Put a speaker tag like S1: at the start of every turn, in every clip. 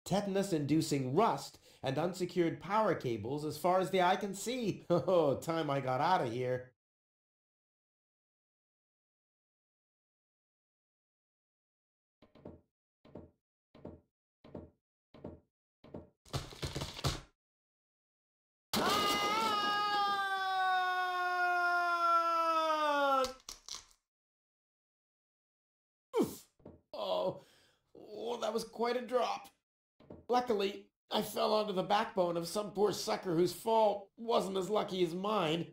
S1: tetanus-inducing rust, and unsecured power cables as far as the eye can see. Oh, time I got out of here. Ah! Oof. Oh, that was quite a drop. Luckily, I fell onto the backbone of some poor sucker whose fall wasn't as lucky as mine.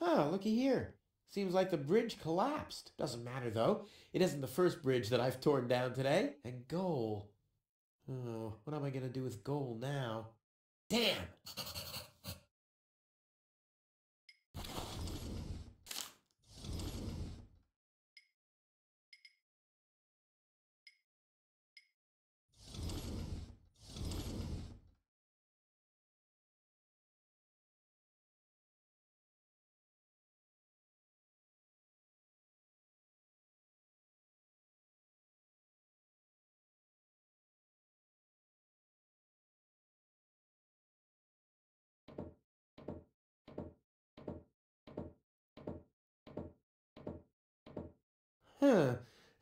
S1: Looky here. Seems like the bridge collapsed. Doesn't matter, though. It isn't the first bridge that I've torn down today. And goal. Oh, what am I going to do with goal now? Damn!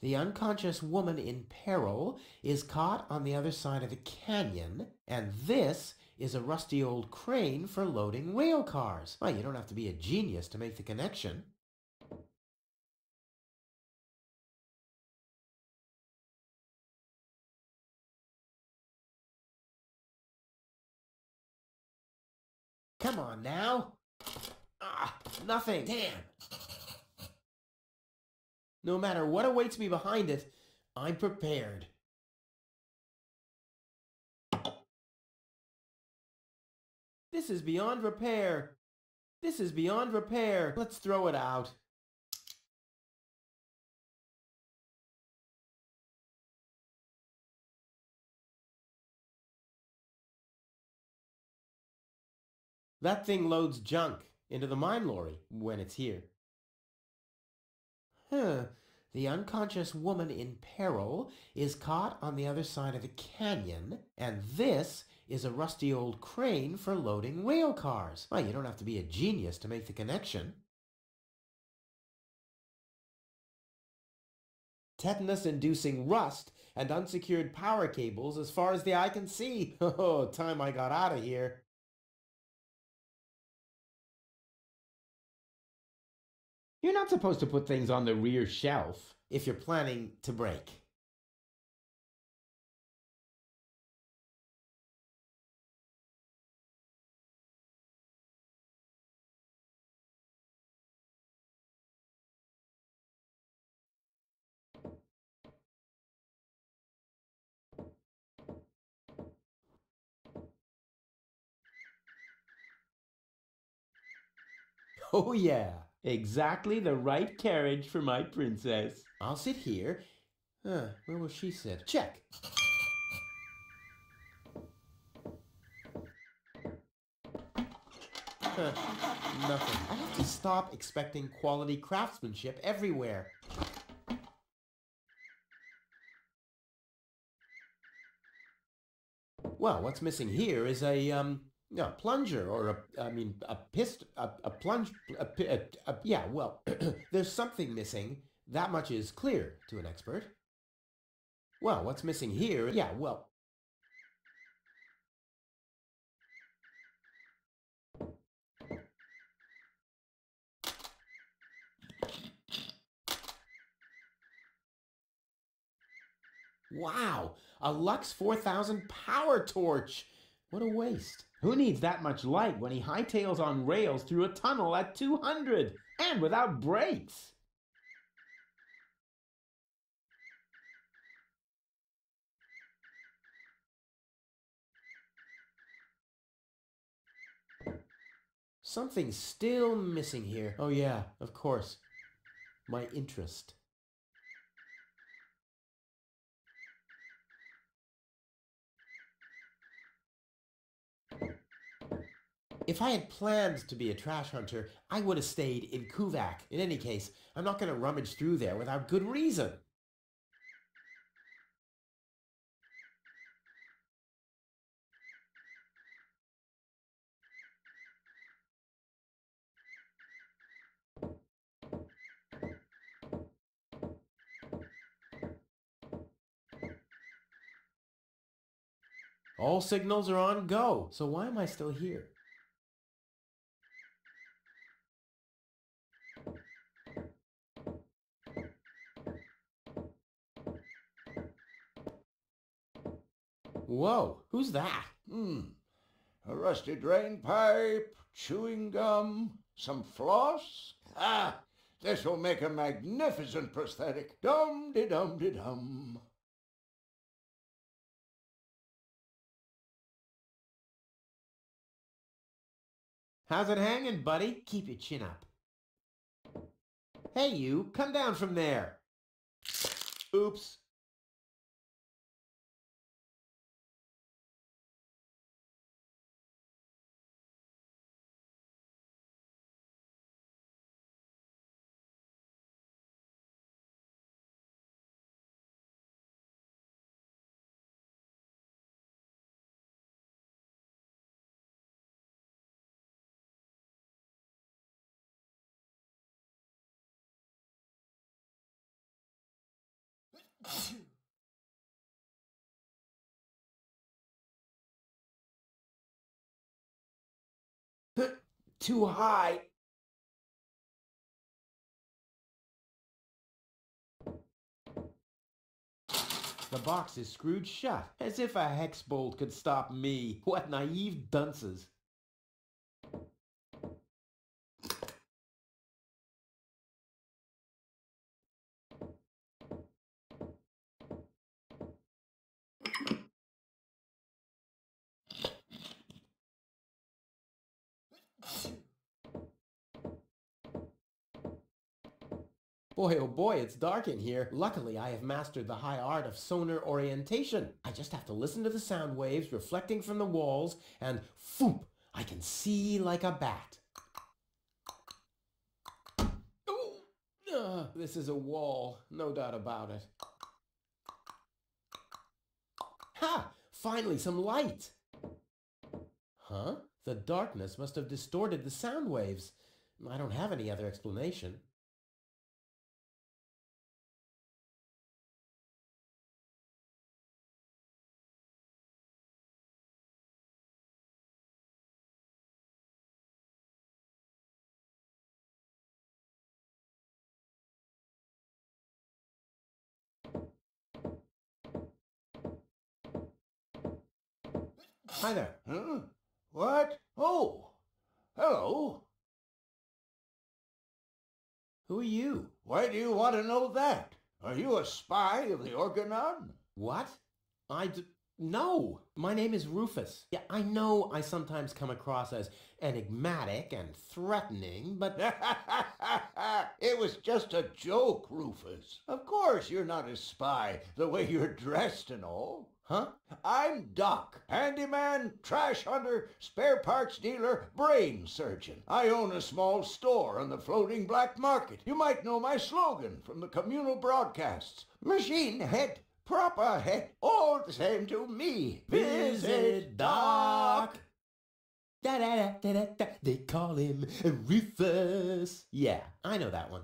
S1: The unconscious woman in peril is caught on the other side of a canyon, and this is a rusty old crane for loading rail cars. Well, you don't have to be a genius to make the connection. Come on now. Nothing. Damn. No matter what awaits me behind it, I'm prepared. This is beyond repair. This is beyond repair. Let's throw it out. That thing loads junk into the mine lorry when it's here. The unconscious woman in peril is caught on the other side of a canyon, and this is a rusty old crane for loading rail cars. Well, you don't have to be a genius to make the connection. Tetanus-inducing rust and unsecured power cables as far as the eye can see. Oh, time I got out of here. You're not supposed to put things on the rear shelf if you're planning to break. Oh yeah, exactly the right carriage for my princess. I'll sit here. Where will she sit? Check. Nothing. I have to stop expecting quality craftsmanship everywhere. Well, what's missing here is a plunger or yeah, well, there's something missing. That much is clear to an expert. Well, what's missing here? Yeah, well. Wow, a Lux 4000 power torch. What a waste. Who needs that much light when he hightails on rails through a tunnel at 200 and without brakes? Something's still missing here. Oh yeah, of course. My interest. If I had planned to be a trash hunter, I would have stayed in Kuvak. In any case, I'm not going to rummage through there without good reason. All signals are on go, so why am I still here? Whoa, who's that?
S2: A rusty drain pipe, chewing gum, some floss. Ah, this will make a magnificent prosthetic. Dum-de-dum-de-dum.
S1: How's it hanging, buddy? Keep your chin up. Hey, you, come down from there. Oops. Too high. The box is screwed shut, as if a hex bolt could stop me. What naive dunces. Boy, oh boy, it's dark in here. Luckily, I have mastered the high art of sonar orientation. I just have to listen to the sound waves reflecting from the walls, and phoop, I can see like a bat. This is a wall, no doubt about it. Ha! Finally, some light! Huh? The darkness must have distorted the sound waves. I don't have any other explanation. Hi there.
S2: Huh? What? Oh, hello.
S1: Who are you?
S2: Why do you want to know that? Are you a spy of the Organon?
S1: What? No. My name is Rufus. Yeah, I know I sometimes come across as enigmatic and threatening, but...
S2: It was just a joke, Rufus. Of course you're not a spy, the way you're dressed and all.
S1: Huh?
S2: I'm Doc, handyman, trash hunter, spare parts dealer, brain surgeon. I own a small store on the floating black market. You might know my slogan from the communal broadcasts. Machine head, proper head, all the same to me.
S1: Visit Doc. Da-da-da-da-da-da. They call him Rufus. Yeah, I know that one.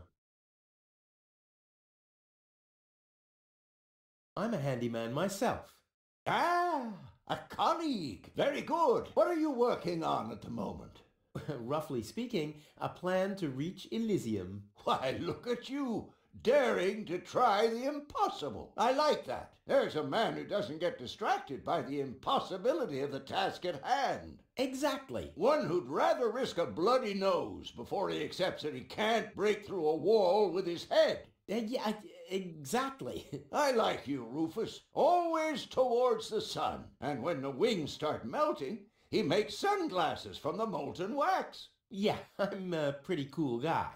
S1: I'm a handyman myself.
S2: Ah, a colleague. Very good. What are you working on at the moment?
S1: Roughly speaking, a plan to reach Elysium.
S2: Why, look at you, daring to try the impossible. I like that. There's a man who doesn't get distracted by the impossibility of the task at hand.
S1: Exactly.
S2: One who'd rather risk a bloody nose before he accepts that he can't break through a wall with his head.
S1: Yeah, exactly.
S2: I like you, Rufus. Always towards the sun. And when the wings start melting, he makes sunglasses from the molten wax.
S1: Yeah, I'm a pretty cool guy.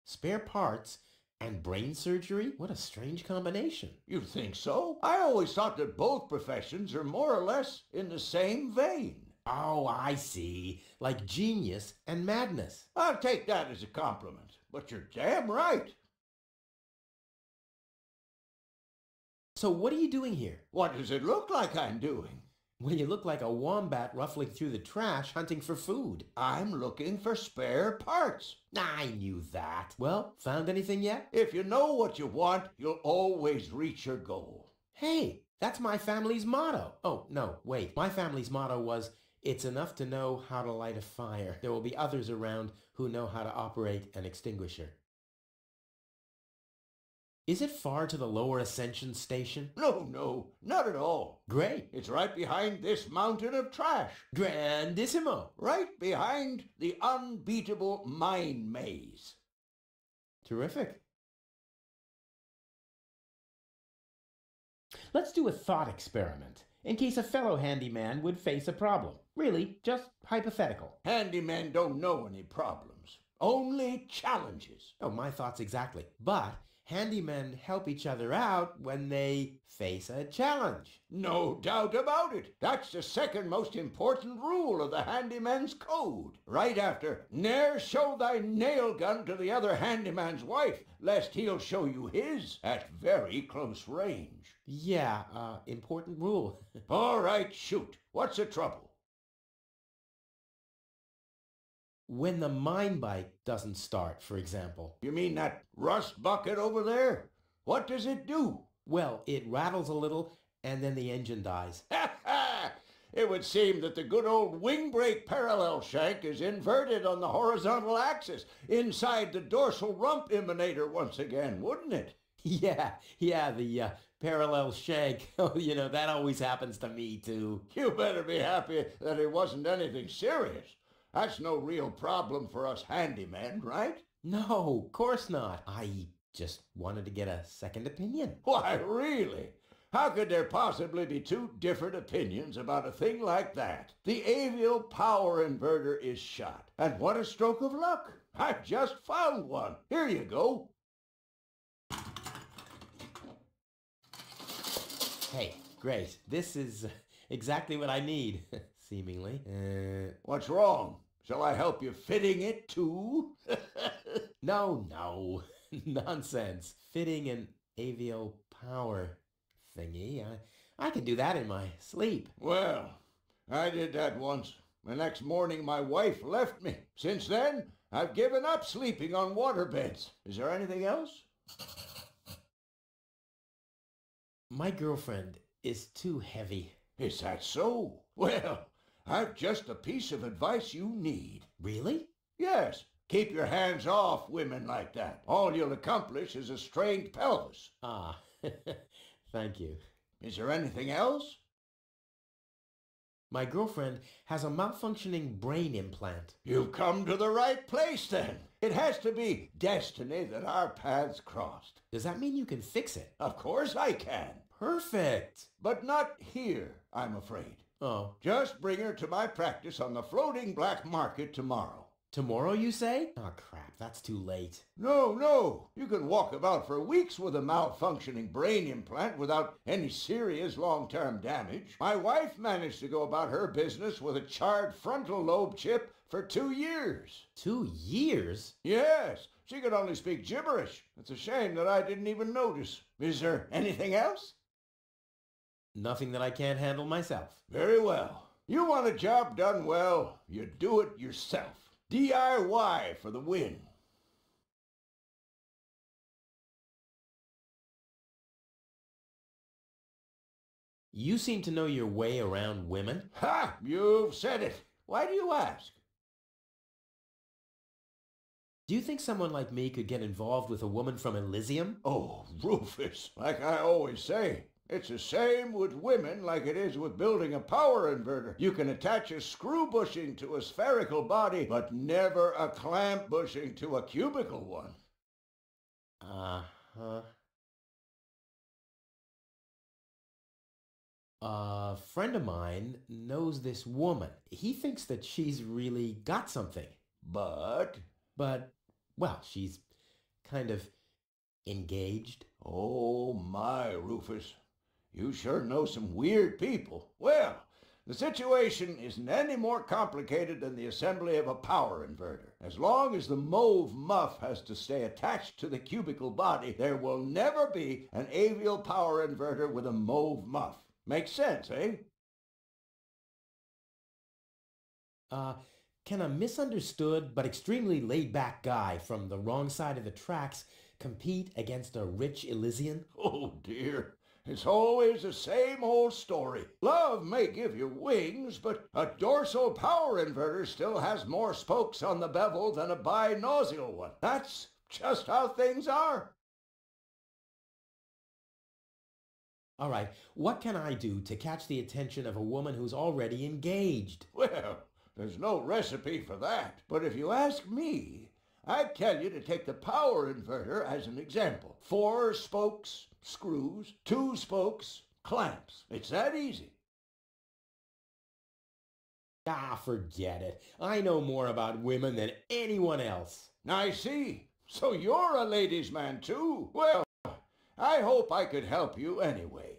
S1: Spare parts and brain surgery? What a strange combination.
S2: You think so? I always thought that both professions are more or less in the same vein.
S1: Oh, I see. Like genius and madness.
S2: I'll take that as a compliment, but you're damn right.
S1: So what are you doing here?
S2: What does it look like I'm doing?
S1: Well, you look like a wombat ruffling through the trash hunting for food.
S2: I'm looking for spare parts.
S1: I knew that. Well, found anything yet?
S2: If you know what you want, you'll always reach your goal.
S1: Hey, that's my family's motto. Oh, no, wait. My family's motto was, it's enough to know how to light a fire. There will be others around who know how to operate an extinguisher. Is it far to the lower ascension station?
S2: No, not at all.
S1: Great.
S2: It's right behind this mountain of trash.
S1: Grandissimo.
S2: Right behind the unbeatable mine maze.
S1: Terrific. Let's do a thought experiment, in case a fellow handyman would face a problem. Really, just hypothetical.
S2: Handymen don't know any problems, only challenges.
S1: Oh, my thoughts exactly. But handymen help each other out when they face a challenge.
S2: No doubt about it. That's the second most important rule of the handyman's code. Right after, ne'er show thy nail gun to the other handyman's wife, lest he'll show you his at very close range.
S1: Yeah, important rule.
S2: All right, shoot. What's the trouble?
S1: When the mine bike doesn't start, for example.
S2: You mean that rust bucket over there? What does it do?
S1: Well, it rattles a little, and then the engine dies.
S2: Ha ha! It would seem that the good old wing brake parallel shank is inverted on the horizontal axis inside the dorsal rump emanator once again, wouldn't it?
S1: Yeah, the parallel shank. Oh, you know, that always happens to me, too.
S2: You better be happy that it wasn't anything serious. That's no real problem for us handymen, right?
S1: No, of course not. I just wanted to get a second opinion.
S2: Why, really? How could there possibly be two different opinions about a thing like that? The avial power inverter is shot. And what a stroke of luck. I've just found one. Here you go.
S1: Hey, great. This is exactly what I need, seemingly.
S2: What's wrong? Shall I help you fitting it too?
S1: No. Nonsense. Fitting an avial power thingy. I can do that in my sleep.
S2: Well, I did that once. The next morning my wife left me. Since then, I've given up sleeping on waterbeds. Is there anything else?
S1: My girlfriend is too heavy.
S2: Is that so? Well, I've just the piece of advice you need.
S1: Really?
S2: Yes. Keep your hands off women like that. All you'll accomplish is a strained pelvis.
S1: Ah, thank you.
S2: Is there anything else?
S1: My girlfriend has a malfunctioning brain implant.
S2: You've come to the right place then. It has to be destiny that our paths crossed.
S1: Does that mean you can fix it?
S2: Of course I can.
S1: Perfect.
S2: But not here, I'm afraid.
S1: Oh.
S2: Just bring her to my practice on the floating black market tomorrow.
S1: Tomorrow, you say? Oh, crap, that's too late.
S2: No. You can walk about for weeks with a malfunctioning brain implant without any serious long-term damage. My wife managed to go about her business with a charred frontal lobe chip for 2 years.
S1: 2 years?
S2: Yes, she could only speak gibberish. It's a shame that I didn't even notice. Is there anything else?
S1: Nothing that I can't handle myself.
S2: Very well. You want a job done well, you do it yourself. DIY for the win.
S1: You seem to know your way around women.
S2: Ha! You've said it. Why do you ask?
S1: Do you think someone like me could get involved with a woman from Elysium?
S2: Oh, Rufus, like I always say, it's the same with women like it is with building a power inverter. You can attach a screw bushing to a spherical body, but never a clamp bushing to a cubical one.
S1: Uh-huh. A friend of mine knows this woman. He thinks that she's really got something.
S2: But,
S1: well, she's kind of engaged.
S2: oh my, Rufus. You sure know some weird people. Well, the situation isn't any more complicated than the assembly of a power inverter. As long as the mauve muff has to stay attached to the cubical body, there will never be an avial power inverter with a mauve muff. Makes sense, eh?
S1: Uh, can a misunderstood but extremely laid-back guy from the wrong side of the tracks compete against a rich Elysian?
S2: Oh, dear. It's always the same old story. Love may give you wings, but a dorsal power inverter still has more spokes on the bevel than a binocular one. That's just how things are.
S1: All right, what can I do to catch the attention of a woman who's already engaged?
S2: Well, there's no recipe for that. But if you ask me, I'd tell you to take the power inverter as an example. 4 spokes, screws, 2 spokes, clamps. It's that easy.
S1: Ah, forget it. I know more about women than anyone else.
S2: I see. So you're a ladies' man too. Well, I hope I could help you anyway.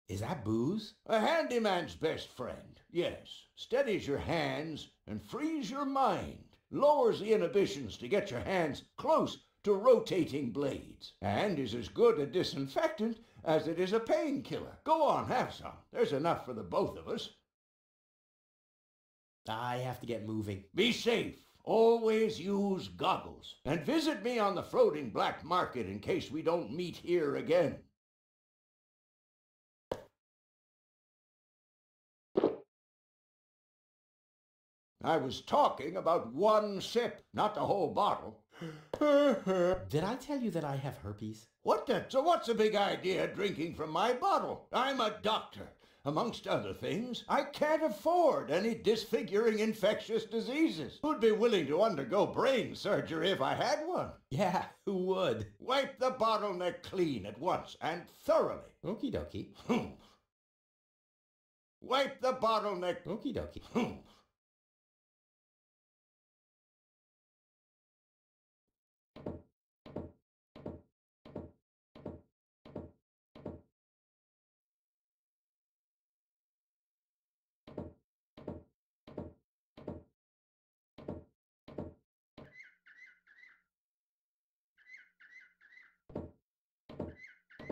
S1: Is that booze?
S2: A handyman's best friend, yes. Steadies your hands and frees your mind. Lowers the inhibitions to get your hands close to rotating blades. And is as good a disinfectant as it is a painkiller. Go on, have some. There's enough for the both of us.
S1: I have to get moving.
S2: Be safe. Always use goggles. And visit me on the floating black market in case we don't meet here again. I was talking about 1 sip, not the whole bottle.
S1: Did I tell you that I have herpes?
S2: So what's the big idea drinking from my bottle? I'm a doctor. Amongst other things, I can't afford any disfiguring infectious diseases. Who'd be willing to undergo brain surgery if I had one?
S1: Yeah, who would?
S2: Wipe the bottleneck clean at once and thoroughly.
S1: Okie dokie.
S2: Wipe the bottleneck.
S1: Okie dokie.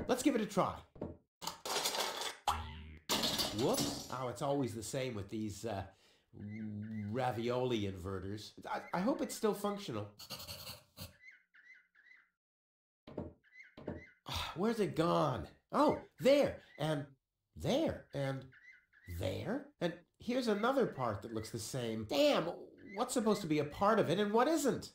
S1: Let's give it a try. Whoops. Oh, it's always the same with these ravioli inverters. I hope it's still functional. Where's it gone? Oh, there, and there, and there. And here's another part that looks the same. Damn, what's supposed to be a part of it and what isn't?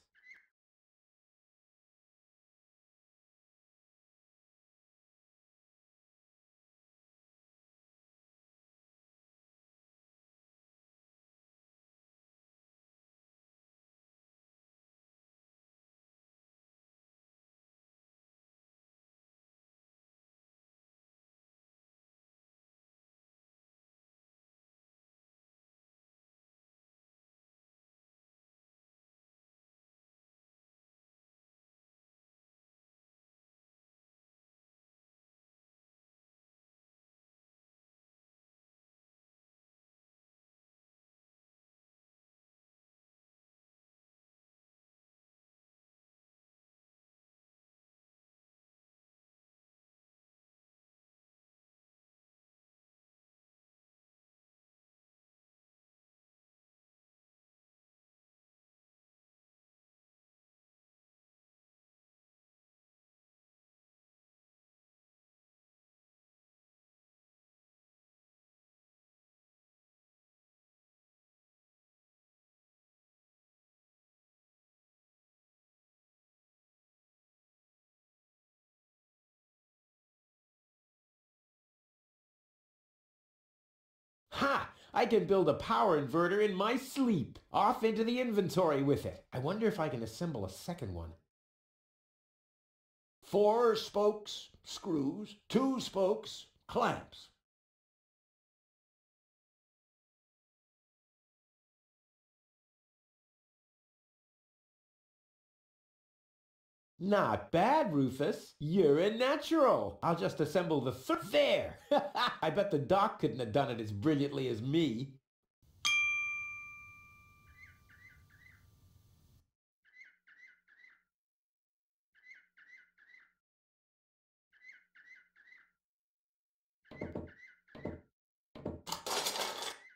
S1: Ha! I can build a power inverter in my sleep. Off into the inventory with it. I wonder if I can assemble a second one.
S2: 4 spokes, screws, 2 spokes, clamps.
S1: Not bad, Rufus. You're a natural. I'll just assemble the there. I bet the doc couldn't have done it as brilliantly as me.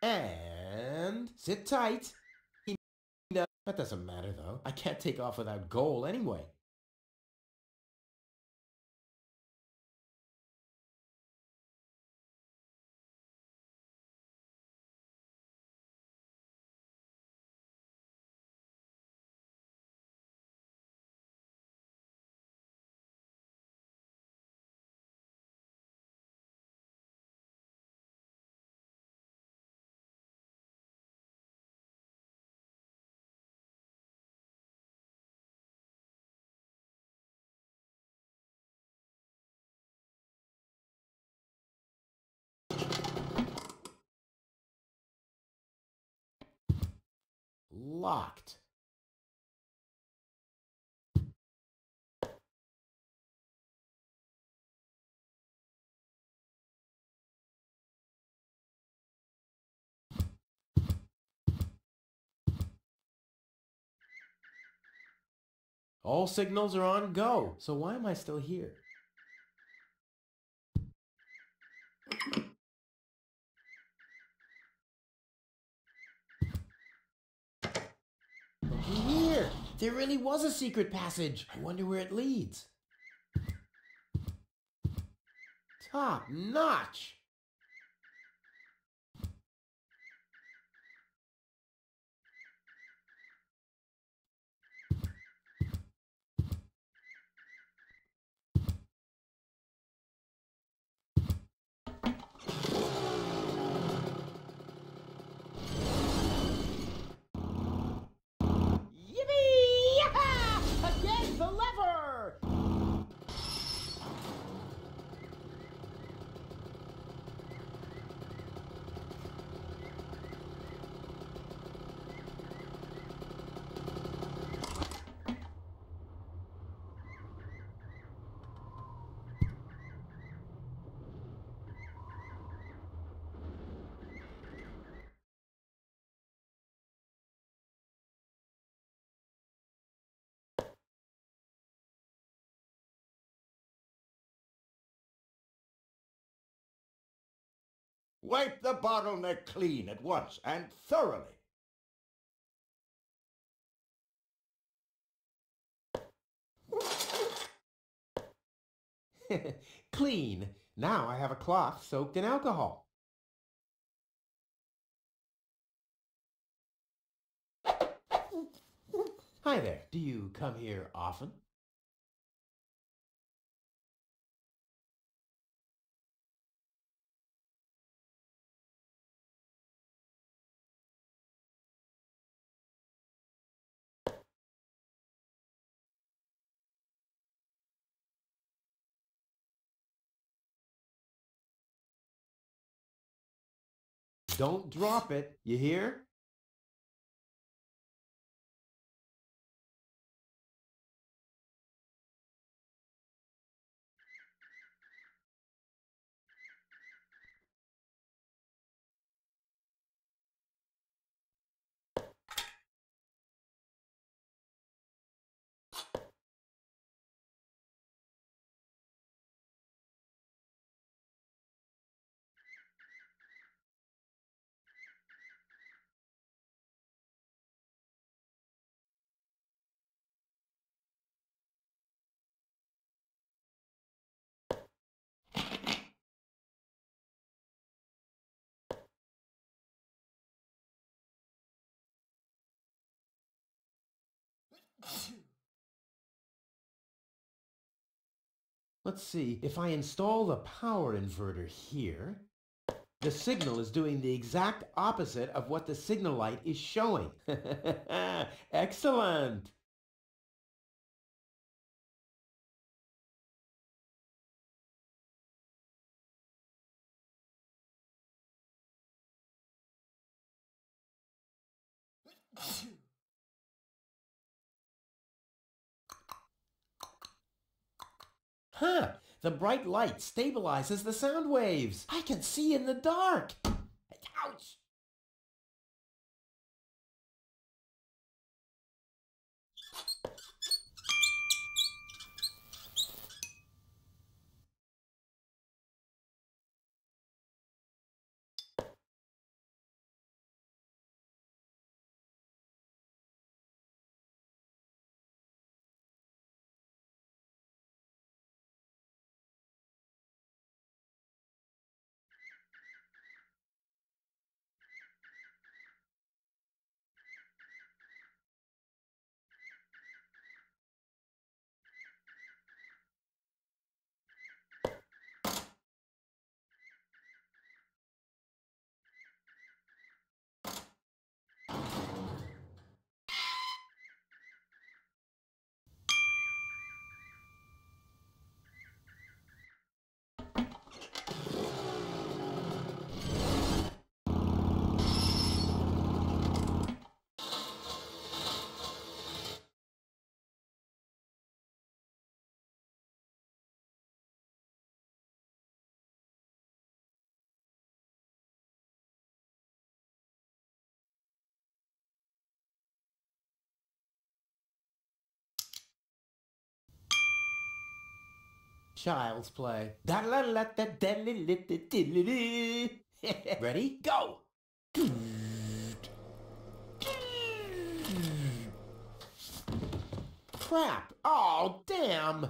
S1: And sit tight. That doesn't matter, though. I can't take off without goal anyway. Locked. All signals are on go, so why am I still here? Looky here! There really was a secret passage. I wonder where it leads. Top notch! Again, the lever!
S2: Wipe the bottleneck clean at once and thoroughly.
S1: Clean. Now I have a cloth soaked in alcohol. Hi there. Do you come here often? Don't drop it, you hear? Let's see, if I install the power inverter here, the signal is doing the exact opposite of what the signal light is showing. Excellent! Huh! The bright light stabilizes the sound waves. I can see in the dark. Ouch! Child's play. Ready? Go! Crap! Oh, damn!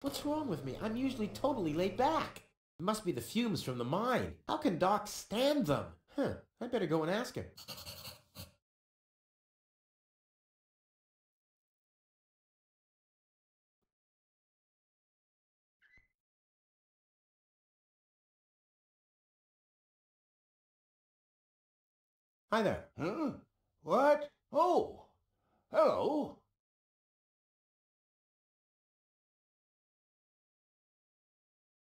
S1: What's wrong with me? I'm usually totally laid back. It must be the fumes from the mine. How can Doc stand them? Huh, I better go and ask him. Hi there.
S2: Huh? What? Oh, hello.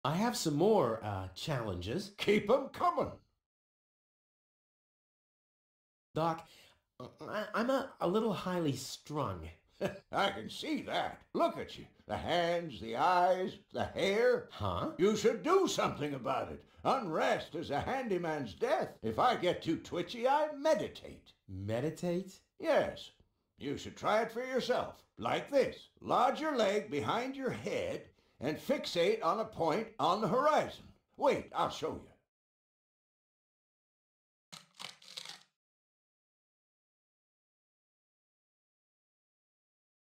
S1: I have some more, challenges.
S2: Keep 'em coming.
S1: Doc, I'm a little highly strung.
S2: I can see that. Look at you. The hands, the eyes, the hair.
S1: Huh?
S2: You should do something about it. Unrest is a handyman's death. If I get too twitchy, I meditate.
S1: Meditate?
S2: Yes, you should try it for yourself. Like this. Lodge your leg behind your head and fixate on a point on the horizon. Wait, I'll show you.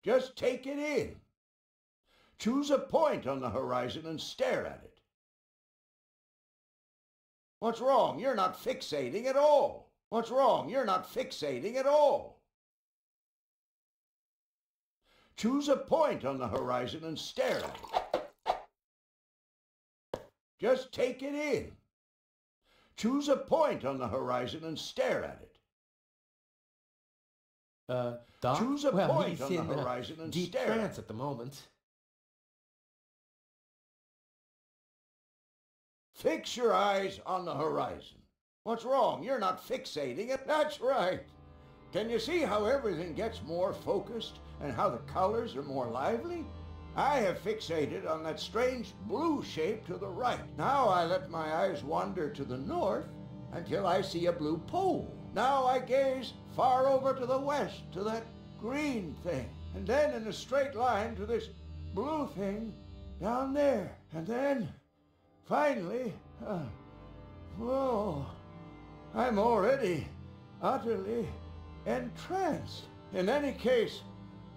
S2: Just take it in. Choose a point on the horizon and stare at it. What's wrong? You're not fixating at all. What's wrong? You're not fixating at all. Choose a point on the horizon and stare at it. Just take it in. Choose a point on the horizon and stare at it.
S1: Doc?
S2: Choose a
S1: well,
S2: point
S1: he's
S2: on the
S1: in
S2: horizon and
S1: deep
S2: stare
S1: trance
S2: at it.
S1: at the moment.
S2: Fix your eyes on the horizon. What's wrong? You're not fixating it. That's right. Can you see how everything gets more focused and how the colors are more lively? I have fixated on that strange blue shape to the right. Now I let my eyes wander to the north until I see a blue pole. Now I gaze far over to the west to that green thing, and then in a straight line to this blue thing down there. And then, finally, whoa, I'm already utterly entranced. In any case,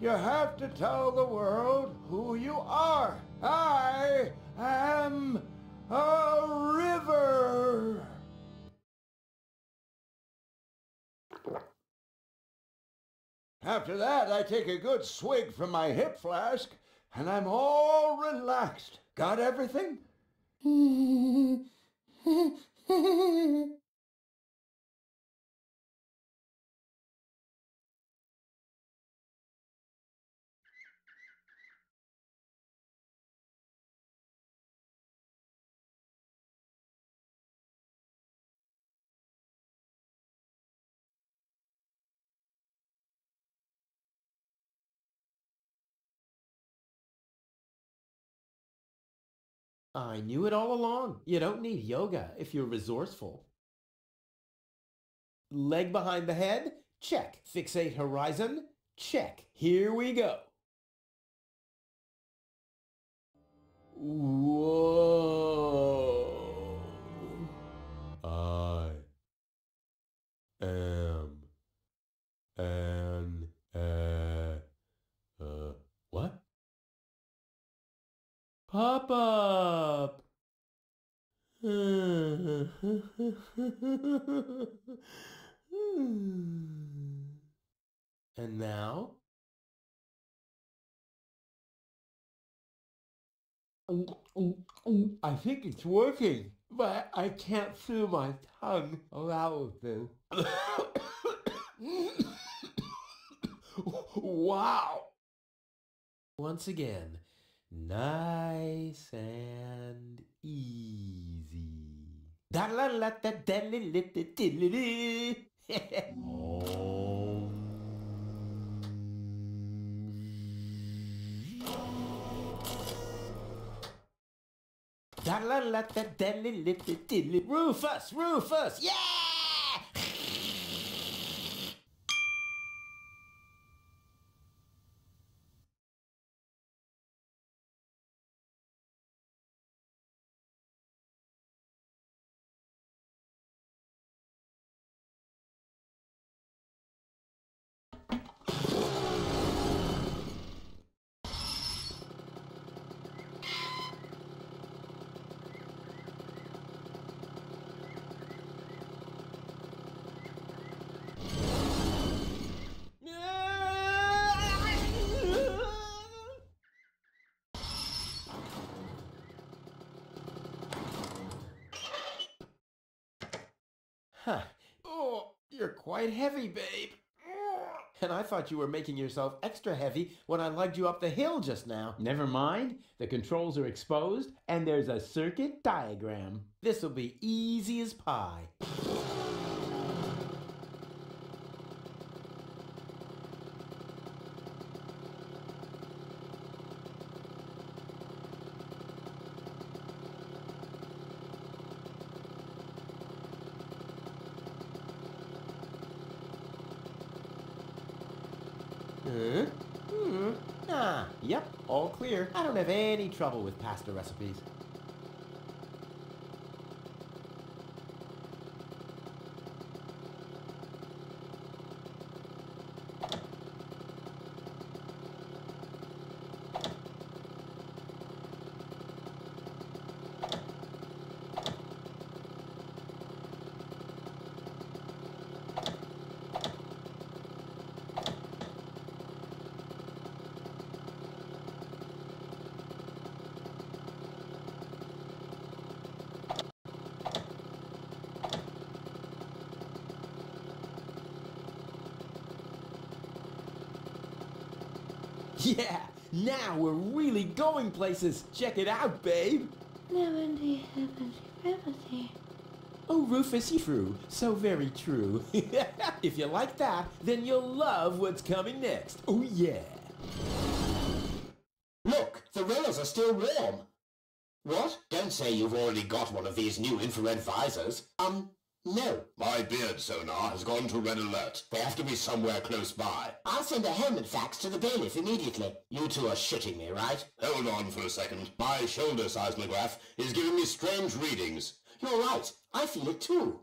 S2: you have to tell the world who you are. I am a river. After that, I take a good swig from my hip flask, and I'm all relaxed. Got everything?
S1: I knew it all along. You don't need yoga if you're resourceful. Leg behind the head? Check. Fixate horizon? Check. Here we go. Whoa. I am an what? Pop up. And now? I think it's working, but I can't feel my tongue allow this. Wow! Once again, nice and easy. Rufus! Rufus! Yeah! Huh. Oh, you're quite heavy, babe. And I thought you were making yourself extra heavy when I lugged you up the hill just now.
S3: Never mind, the controls are exposed and there's a circuit diagram.
S1: This'll be easy as pie. Yep, all clear. I don't have any trouble with pasta recipes. Yeah, now we're really going places. Check it out, babe. Oh, Rufus, you true. So very true. If you like that, then you'll love what's coming next. Oh, yeah.
S4: Look, the rails are still warm. What? Don't say you've already got one of these new infrared visors. No.
S5: My beard sonar has gone to red alert. They have to be somewhere close by.
S4: I'll send a helmet fax to the bailiff immediately. You two are shitting me, right?
S5: Hold on for a second. My shoulder seismograph is giving me strange readings.
S4: You're right. I feel it too.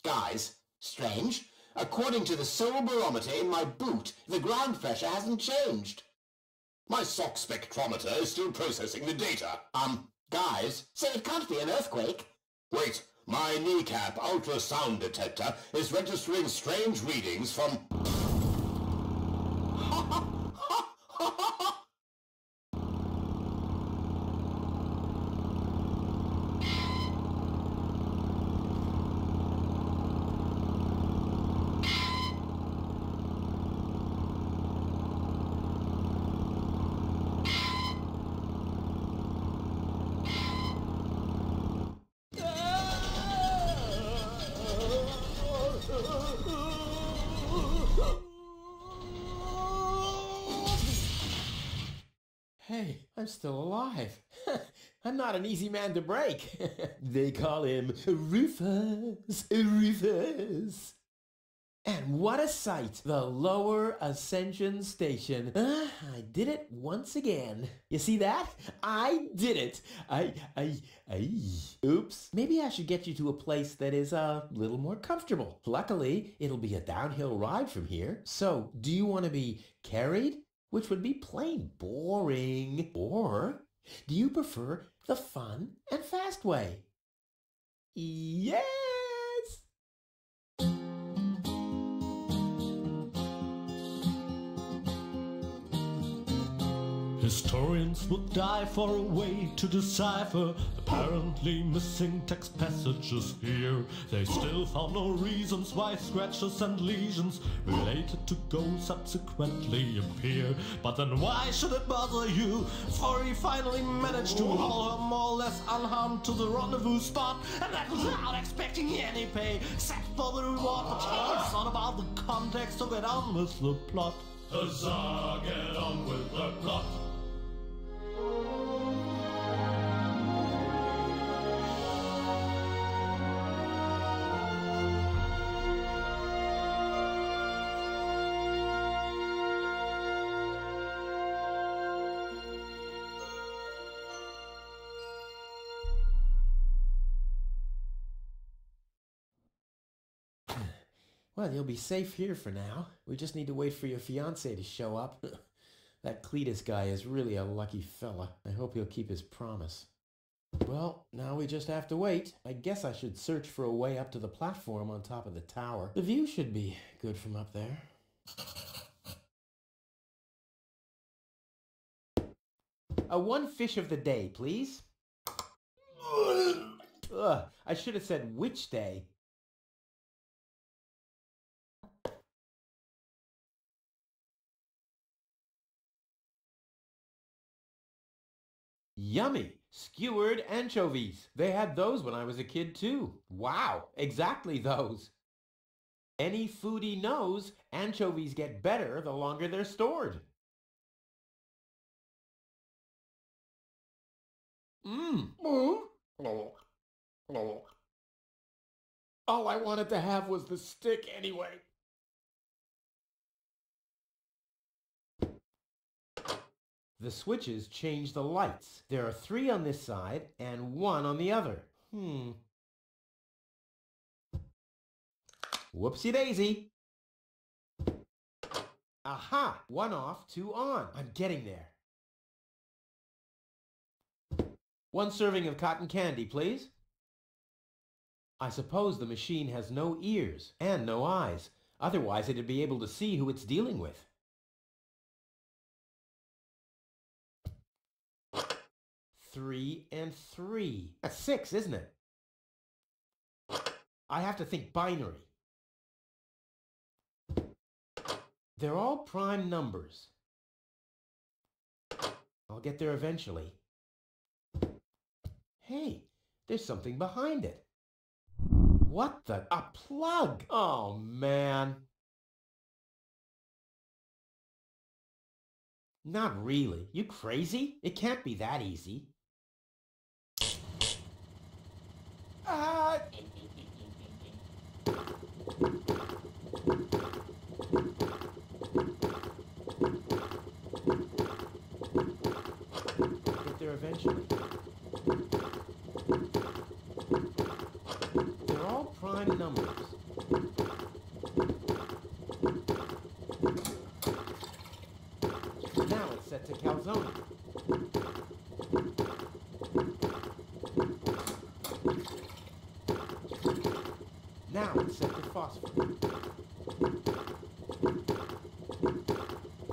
S4: Guys, strange. According to the soul barometer in my boot, the ground pressure hasn't changed.
S5: My sock spectrometer is still processing the data.
S4: Guys, so it can't be an earthquake.
S5: Wait, my kneecap ultrasound detector is registering strange readings from...
S1: Hey, I'm still alive. I'm not an easy man to break. They call him Rufus. Rufus. And what a sight! The Lower Ascension Station. I did it once again. You see that? I did it. Oops. Maybe I should get you to a place that is a little more comfortable. Luckily, it'll be a downhill ride from here. So, do you want to be carried? Which would be plain boring. Or do you prefer the fun and fast way? Yes!
S6: Historians would die for a way to decipher apparently missing text passages here. They still found no reasons why scratches and lesions related to ghosts subsequently appear. But then why should it bother you? For he finally managed to haul her more or less unharmed to the rendezvous spot, and that without expecting any pay, except for the reward. But it's not about the context, so get on with the plot. Huzzah, get on with the plot.
S1: Well, you'll be safe here for now. We just need to wait for your fiance to show up. That Cletus guy is really a lucky fella. I hope he'll keep his promise. Well, now we just have to wait. I guess I should search for a way up to the platform on top of the tower. The view should be good from up there. One fish of the day, please.
S3: Ugh, I should have said which day. Yummy! Skewered anchovies. They had those when I was a kid too. Wow, exactly those. Any foodie knows anchovies get better the longer they're stored. Mmm.
S1: All I wanted to have was the stick anyway.
S3: The switches change the lights. There are 3 on this side and 1 on the other. Whoopsie daisy. Aha! 1 off, 2 on. I'm getting there. 1 serving of cotton candy, please. I suppose the machine has no ears and no eyes. Otherwise, it'd be able to see who it's dealing with. 3 and 3. That's 6, isn't it? I have to think binary. They're all prime numbers. I'll get there eventually. Hey, there's something behind it. What the? A plug! Oh, man. Not really. You crazy? It can't be that easy. Ah! Get there eventually. They're all prime numbers. Now it's set to calzone. Now it's set to phosphor.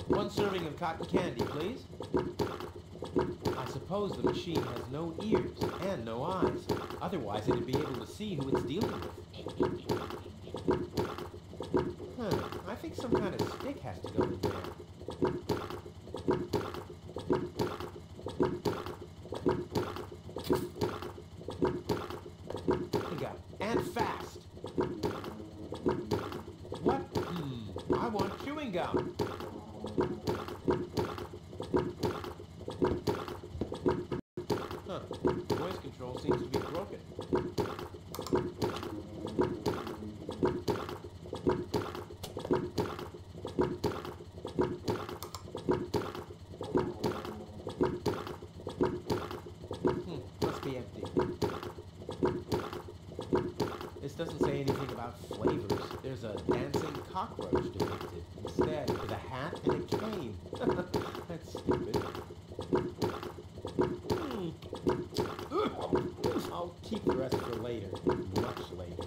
S3: 1 serving of cotton candy, please. I suppose the machine has no ears and no eyes. Otherwise, it'd be able to see who it's dealing with. I think some kind of stick has to go in there. And fast. What? I want chewing gum. Voice control seems to be broken. Must be empty. This doesn't say anything about flavors. There's a dancing cockroach depicted instead, with a hat and a cane. That's stupid. I'll keep the rest for later. Much later.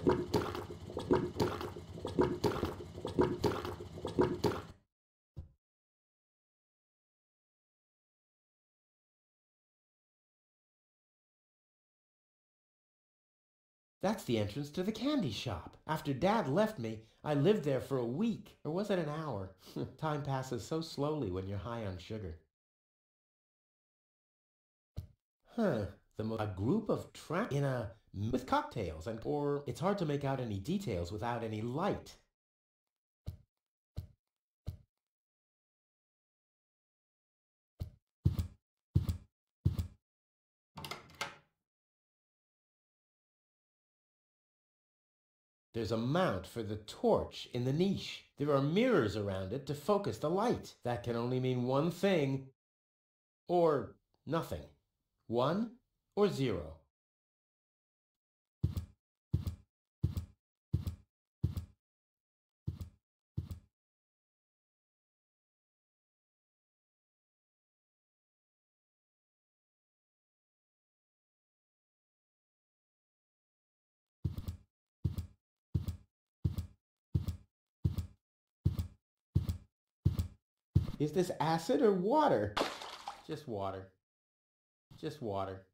S3: That's the entrance to the candy shop. After Dad left me, I lived there for a week. Or was it an hour? Time passes so slowly when you're high on sugar. A group of with cocktails or it's hard to make out any details without any light. There's a mount for the torch in the niche. There are mirrors around it to focus the light. That can only mean one thing or nothing. 1 or 0. Is this acid or water? Just water. Just water.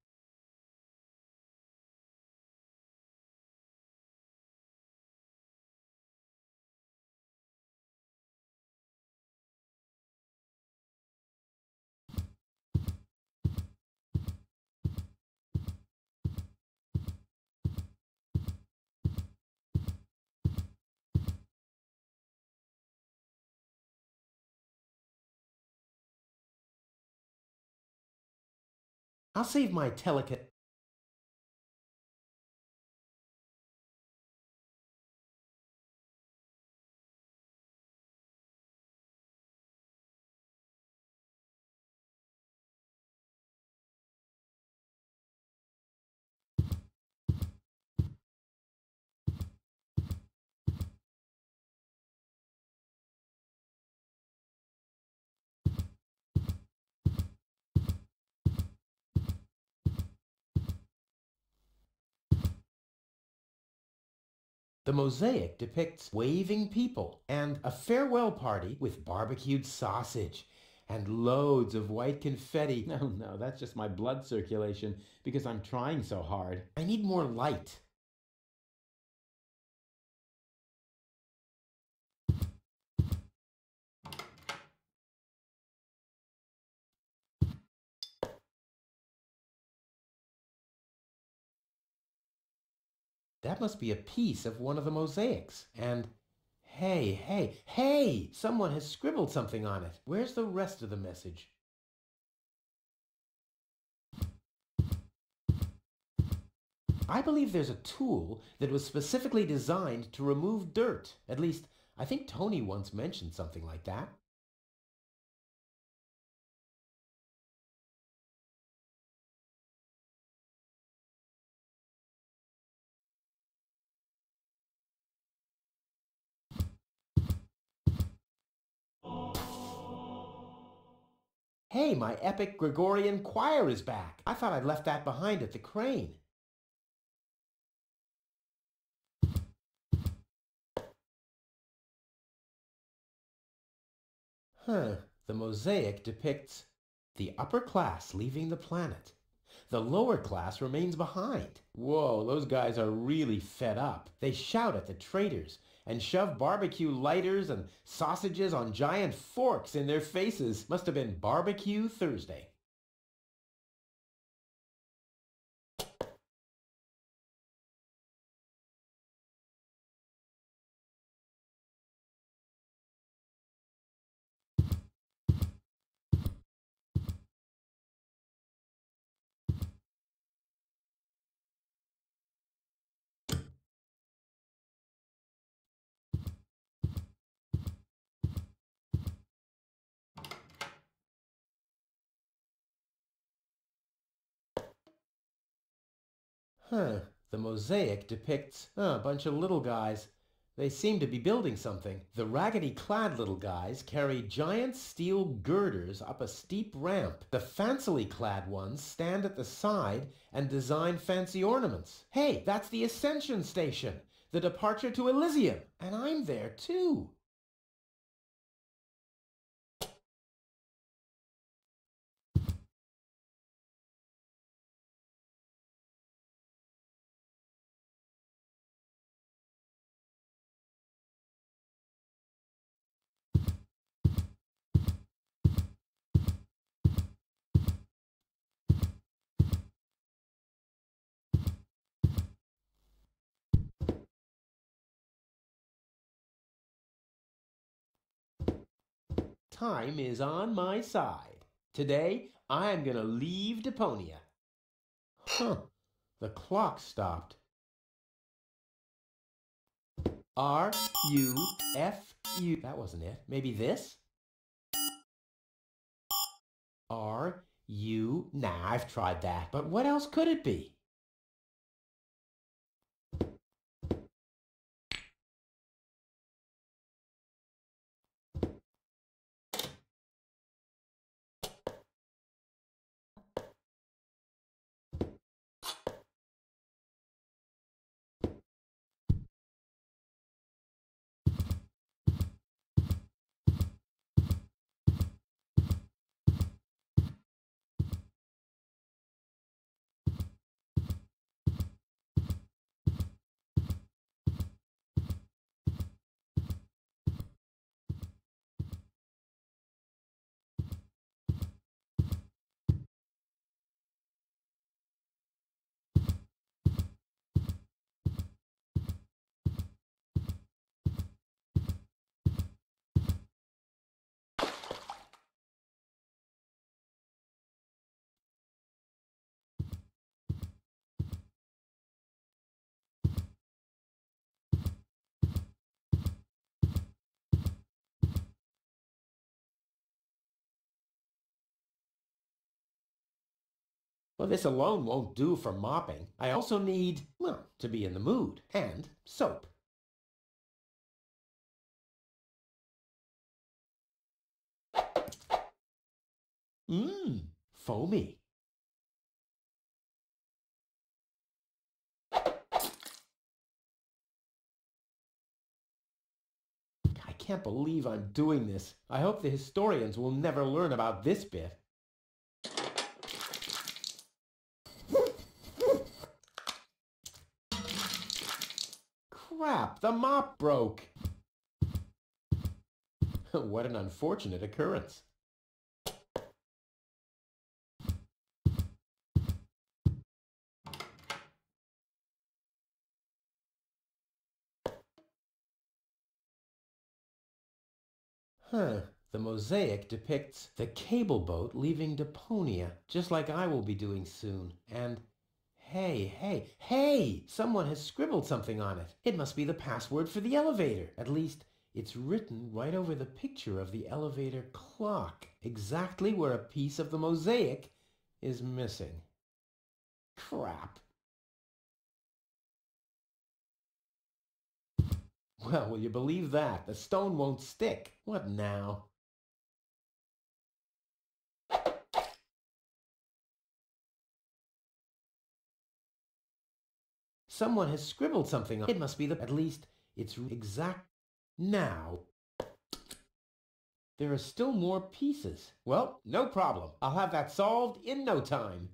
S3: I'll save my telecast. The mosaic depicts waving people and a farewell party with barbecued sausage and loads of white confetti.
S1: No, that's just my blood circulation because I'm trying so hard.
S3: I need more light. That must be a piece of one of the mosaics. And hey, someone has scribbled something on it. Where's the rest of the message? I believe there's a tool that was specifically designed to remove dirt. At least, I think Tony once mentioned something like that. Hey, my epic Gregorian choir is back. I thought I'd left that behind at the crane. The mosaic depicts the upper class leaving the planet. The lower class remains behind. Whoa, those guys are really fed up. They shout at the traitors and shove barbecue lighters and sausages on giant forks in their faces. Must have been Barbecue Thursday. The mosaic depicts a bunch of little guys. They seem to be building something. The raggedy-clad little guys carry giant steel girders up a steep ramp. The fancily-clad ones stand at the side and design fancy ornaments. Hey, that's the Ascension Station, the departure to Elysium, and I'm there too. Time is on my side. Today, I'm gonna leave Deponia. The clock stopped. R-U-F-U. That wasn't it. Maybe this? R-U. Nah, I've tried that. But what else could it be? Well, this alone won't do for mopping. I also need, well, to be in the mood. And soap. Mmm, foamy. I can't believe I'm doing this. I hope the historians will never learn about this bit. Crap, the mop broke. What an unfortunate occurrence. The mosaic depicts the cable boat leaving Deponia, just like I will be doing soon. And hey! Someone has scribbled something on it. It must be the password for the elevator. At least, it's written right over the picture of the elevator clock, exactly where a piece of the mosaic is missing. Crap. Well, will you believe that? The stone won't stick. What now? Someone has scribbled something on it. It must be the... At least, it's exact... Now. There are still more pieces. Well, no problem. I'll have that solved in no time.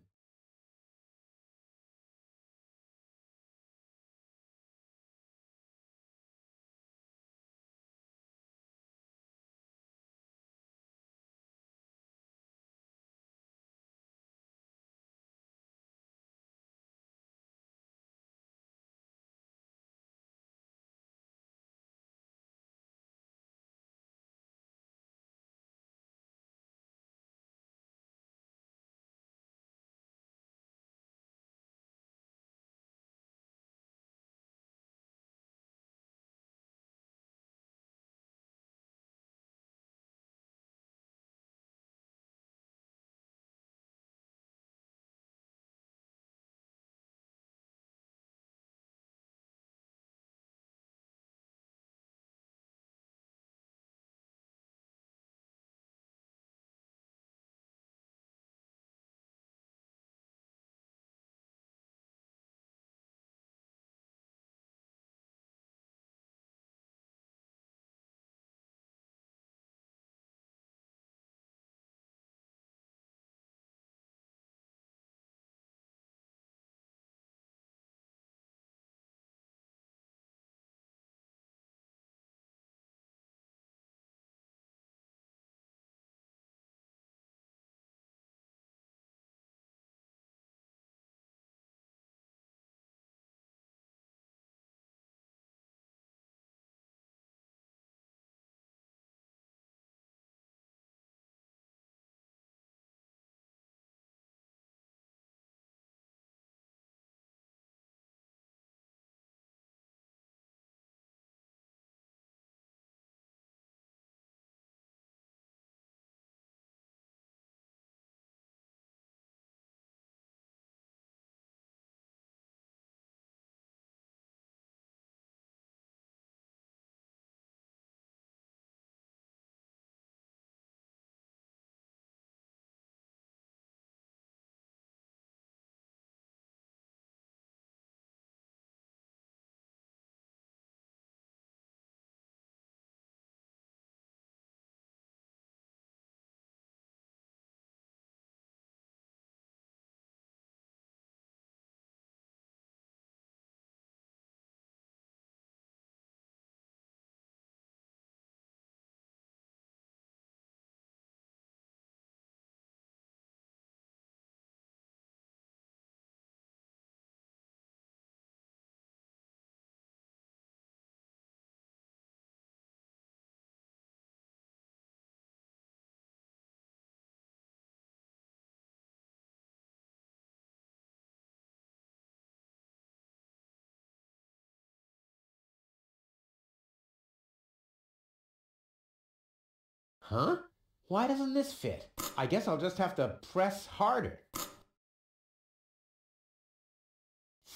S3: Huh? Why doesn't this fit? I guess I'll just have to press harder.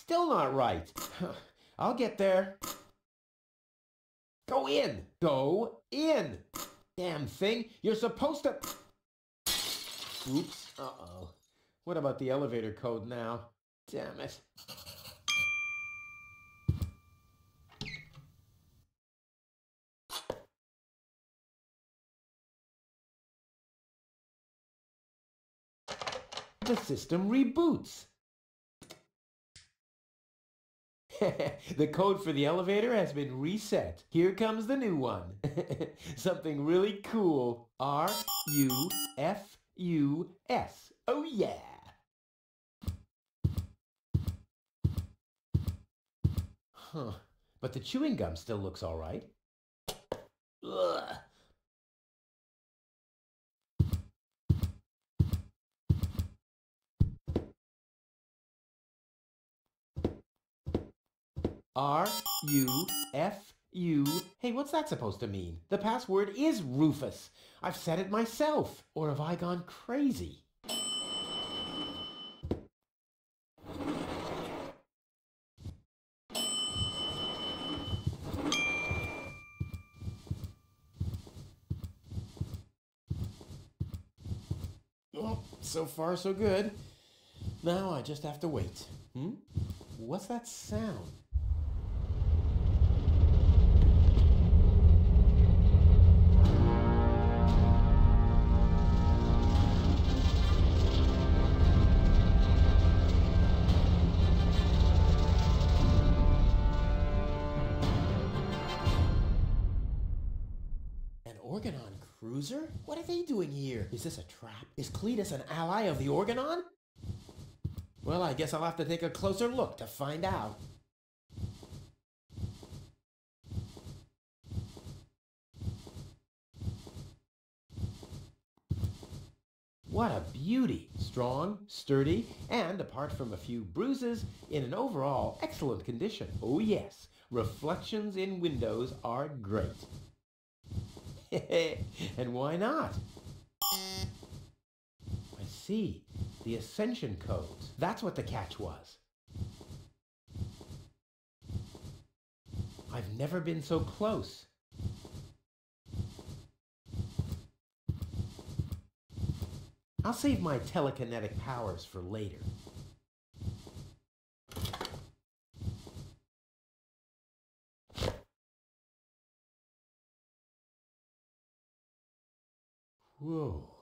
S3: Still not right. I'll get there. Go in! Go in! Damn thing, you're supposed to... Oops. Uh-oh. What about the elevator code now? Damn it. The system reboots. The code for the elevator has been reset. Here comes the new one. Something really cool. R-U-F-U-S. Oh yeah. Huh. But the chewing gum still looks all right. Ugh. R-U-F-U. Hey, what's that supposed to mean? The password is Rufus. I've said it myself. Or have I gone crazy?
S1: Well, so far so good. Now I just have to wait.
S3: What's that sound?
S1: Organon cruiser? What are they doing here? Is this a trap? Is Cletus an ally of the Organon? Well, I guess I'll have to take a closer look to find out.
S3: What a beauty! Strong, sturdy, and apart from a few bruises, in an overall excellent condition. Oh yes, reflections in windows are great. And why not? I see. The ascension codes. That's what the catch was. I've never been so close. I'll save my telekinetic powers for later. Whoa.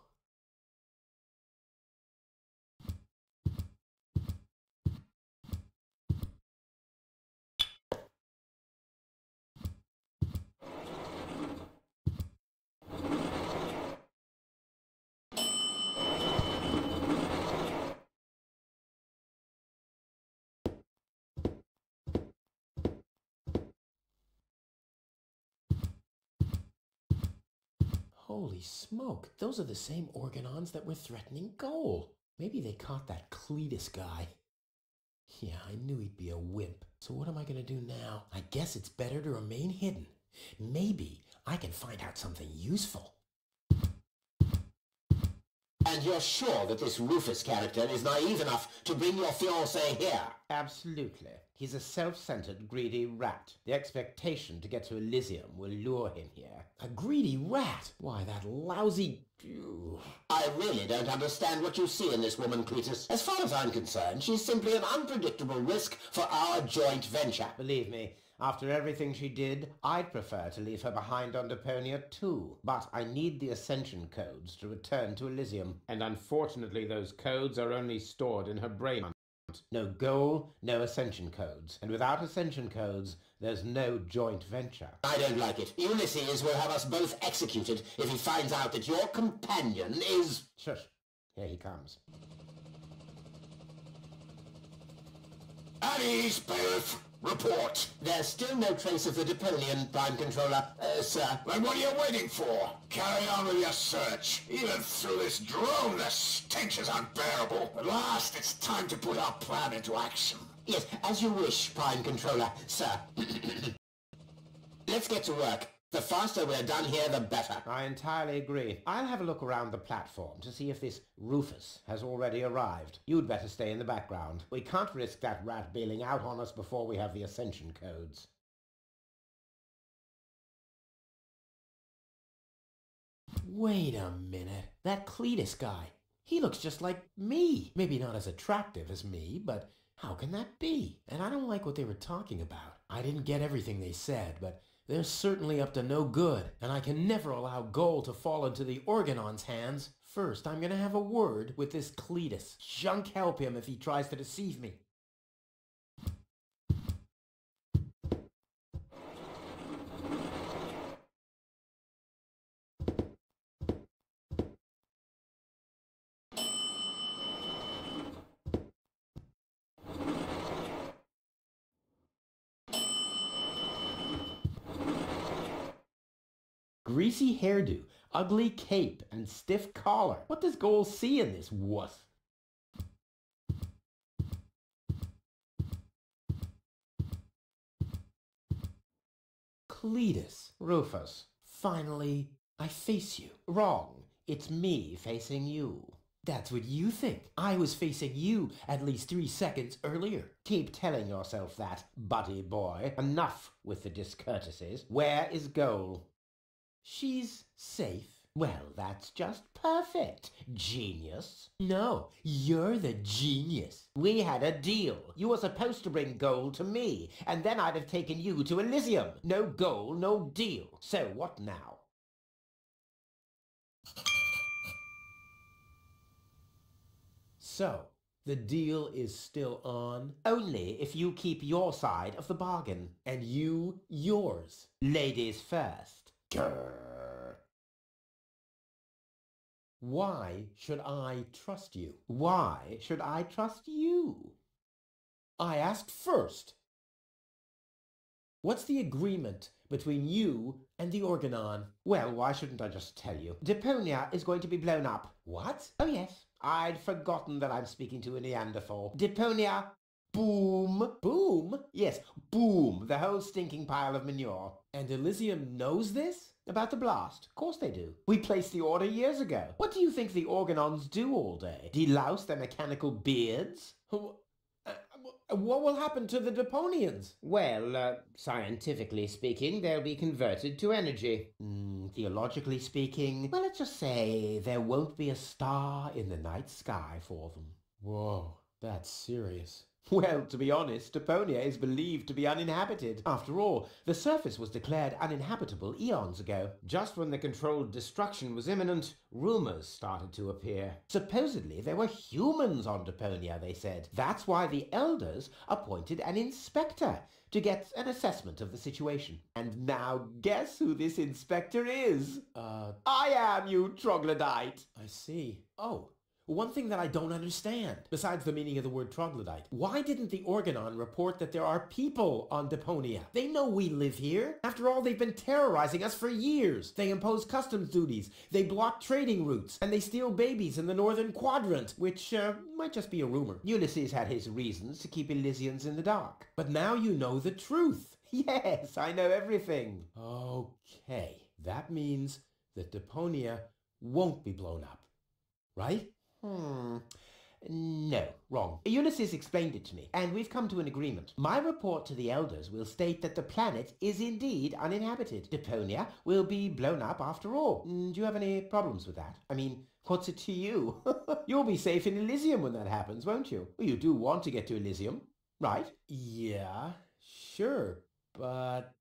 S1: Holy smoke, those are the same Organons that were threatening Goal. Maybe they caught that Cletus guy. Yeah, I knew he'd be a wimp. So what am I gonna do now? I guess it's better to remain hidden. Maybe I can find out something useful.
S4: And you're sure that this Rufus character is naive enough to bring your fiance here?
S3: Absolutely. He's a self-centered, greedy rat. The expectation to get to Elysium will lure him here.
S1: A greedy rat? Why, that lousy...
S4: I really don't understand what you see in this woman, Cletus. As far as I'm concerned, she's simply an unpredictable risk for our joint venture.
S3: Believe me, after everything she did, I'd prefer to leave her behind on Deponia too. But I need the ascension codes to return to Elysium. And unfortunately, those codes are only stored in her brain. No goal, no ascension codes. And without ascension codes, there's no joint venture.
S4: I don't like it. Ulysses will have us both executed if he finds out that your companion is...
S3: Shush. Here he comes.
S5: At ease, bailiff. Report.
S4: There's still no trace of the Deponian Prime Controller, sir.
S5: Then what are you waiting for? Carry on with your search. Even through this drone, the stench is unbearable. At last, it's time to put our plan into action.
S4: Yes, as you wish, Prime Controller, sir. Let's get to work. The faster we're done here, the better.
S3: I entirely agree. I'll have a look around the platform to see if this Rufus has already arrived. You'd better stay in the background. We can't risk that rat bailing out on us before we have the ascension codes.
S1: Wait a minute. That Cletus guy. He looks just like me. Maybe not as attractive as me, but how can that be? And I don't like what they were talking about. I didn't get everything they said, but they're certainly up to no good, and I can never allow gold to fall into the Organon's hands. First, I'm gonna have a word with this Cletus. Junk help him if he tries to deceive me.
S3: Greasy hairdo, ugly cape, and stiff collar. What does Gold see in this wuss?
S1: Cletus.
S3: Rufus.
S1: Finally, I face you.
S3: Wrong. It's me facing you.
S1: That's what you think. I was facing you at least 3 seconds earlier.
S3: Keep telling yourself that, buddy boy. Enough with the discourtesies. Where is Gold?
S1: She's safe.
S3: Well, that's just perfect. Genius.
S1: No, you're the genius.
S3: We had a deal. You were supposed to bring Gold to me, and then I'd have taken you to Elysium. No Gold, no deal. So what now?
S1: So, the deal is still on?
S3: Only if you keep your side of the bargain.
S1: And you, yours.
S3: Ladies first.
S1: Grrr. Why should I trust you?
S3: Why should I trust you?
S1: I asked first. What's the agreement between you and the Organon?
S3: Well, why shouldn't I just tell you? Deponia is going to be blown up.
S1: What?
S3: Oh yes, I'd forgotten that I'm speaking to a Neanderthal. Deponia, boom.
S1: Boom?
S3: Yes, boom, the whole stinking pile of manure.
S1: And Elysium knows this?
S3: About the blast? Of course they do. We placed the order years ago. What do you think the Organons do all day? Delouse their mechanical beards?
S1: What will happen to the Deponians?
S3: Well, scientifically speaking, they'll be converted to energy. Theologically speaking, well, let's just say there won't be a star in the night sky for them.
S1: Whoa, that's serious.
S3: Well, to be honest, Deponia is believed to be uninhabited. After all, the surface was declared uninhabitable eons ago. Just when the controlled destruction was imminent, rumors started to appear. Supposedly, there were humans on Deponia, they said. That's why the elders appointed an inspector to get an assessment of the situation. And now guess who this inspector is? I am, you troglodyte.
S1: I see. Oh. One thing that I don't understand, besides the meaning of the word troglodyte, why didn't the Organon report that there are people on Deponia? They know we live here. After all, they've been terrorizing us for years. They impose customs duties, they block trading routes, and they steal babies in the northern quadrant, which might just be a rumor.
S3: Ulysses had his reasons to keep Elysians in the dark.
S1: But now you know the truth.
S3: Yes, I know everything.
S1: Okay, that means that Deponia won't be blown up, right?
S3: No, wrong. Ulysses explained it to me, and we've come to an agreement. My report to the elders will state that the planet is indeed uninhabited. Deponia will be blown up after all. Do you have any problems with that? I mean, what's it to you? You'll be safe in Elysium when that happens, won't you? Well, you do want to get to Elysium, right?
S1: Yeah, sure, but...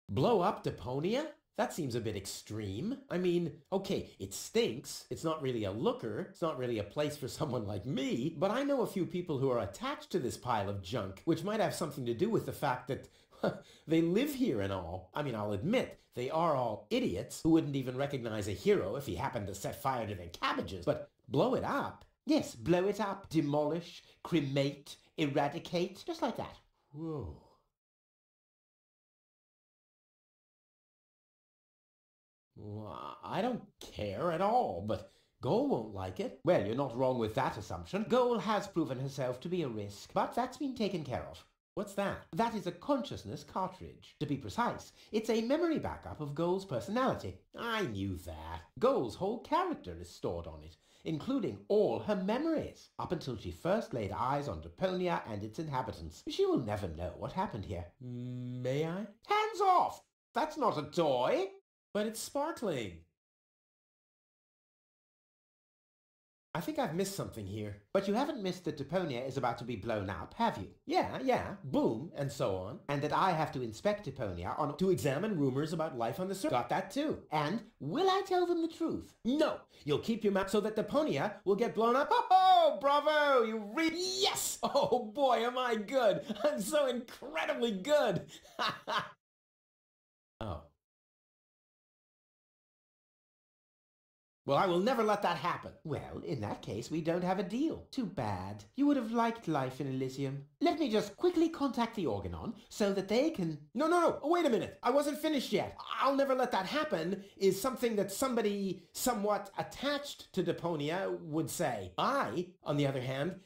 S1: Blow up Deponia? That seems a bit extreme. I mean, okay, it stinks. It's not really a looker. It's not really a place for someone like me. But I know a few people who are attached to this pile of junk, which might have something to do with the fact that they live here and all. I mean, I'll admit, they are all idiots who wouldn't even recognize a hero if he happened to set fire to their cabbages. But blow it up?
S3: Yes, blow it up, demolish, cremate, eradicate, just like that.
S1: Whoa. Well, I don't care at all, but
S3: Goal won't like it. Well, you're not wrong with that assumption. Goal has proven herself to be a risk, but that's been taken care of. What's that? That is a consciousness cartridge. To be precise, it's a memory backup of Goal's personality. I knew that. Goal's whole character is stored on it, including all her memories, up until she first laid eyes on Deponia and its inhabitants. She will never know what happened here.
S1: May I?
S3: Hands off! That's not a toy!
S1: But it's sparkling.
S3: I think I've missed something here. But you haven't missed that Deponia is about to be blown up, have you? Yeah, boom, and so on. And that I have to inspect Deponia
S1: To examine rumors about life on the surface.
S3: Got that too. And will I tell them the truth?
S1: No! You'll keep your mouth so that Deponia will get blown up.
S3: Oh, bravo! You really...
S1: Yes! Oh boy, am I good! I'm so incredibly good! Oh. Well, I will never let that happen.
S3: Well, in that case, we don't have a deal. Too bad. You would have liked life in Elysium. Let me just quickly contact the Organon so that they can...
S1: No, wait a minute. I wasn't finished yet. I'll never let that happen is something that somebody somewhat attached to Deponia would say. I, on the other hand,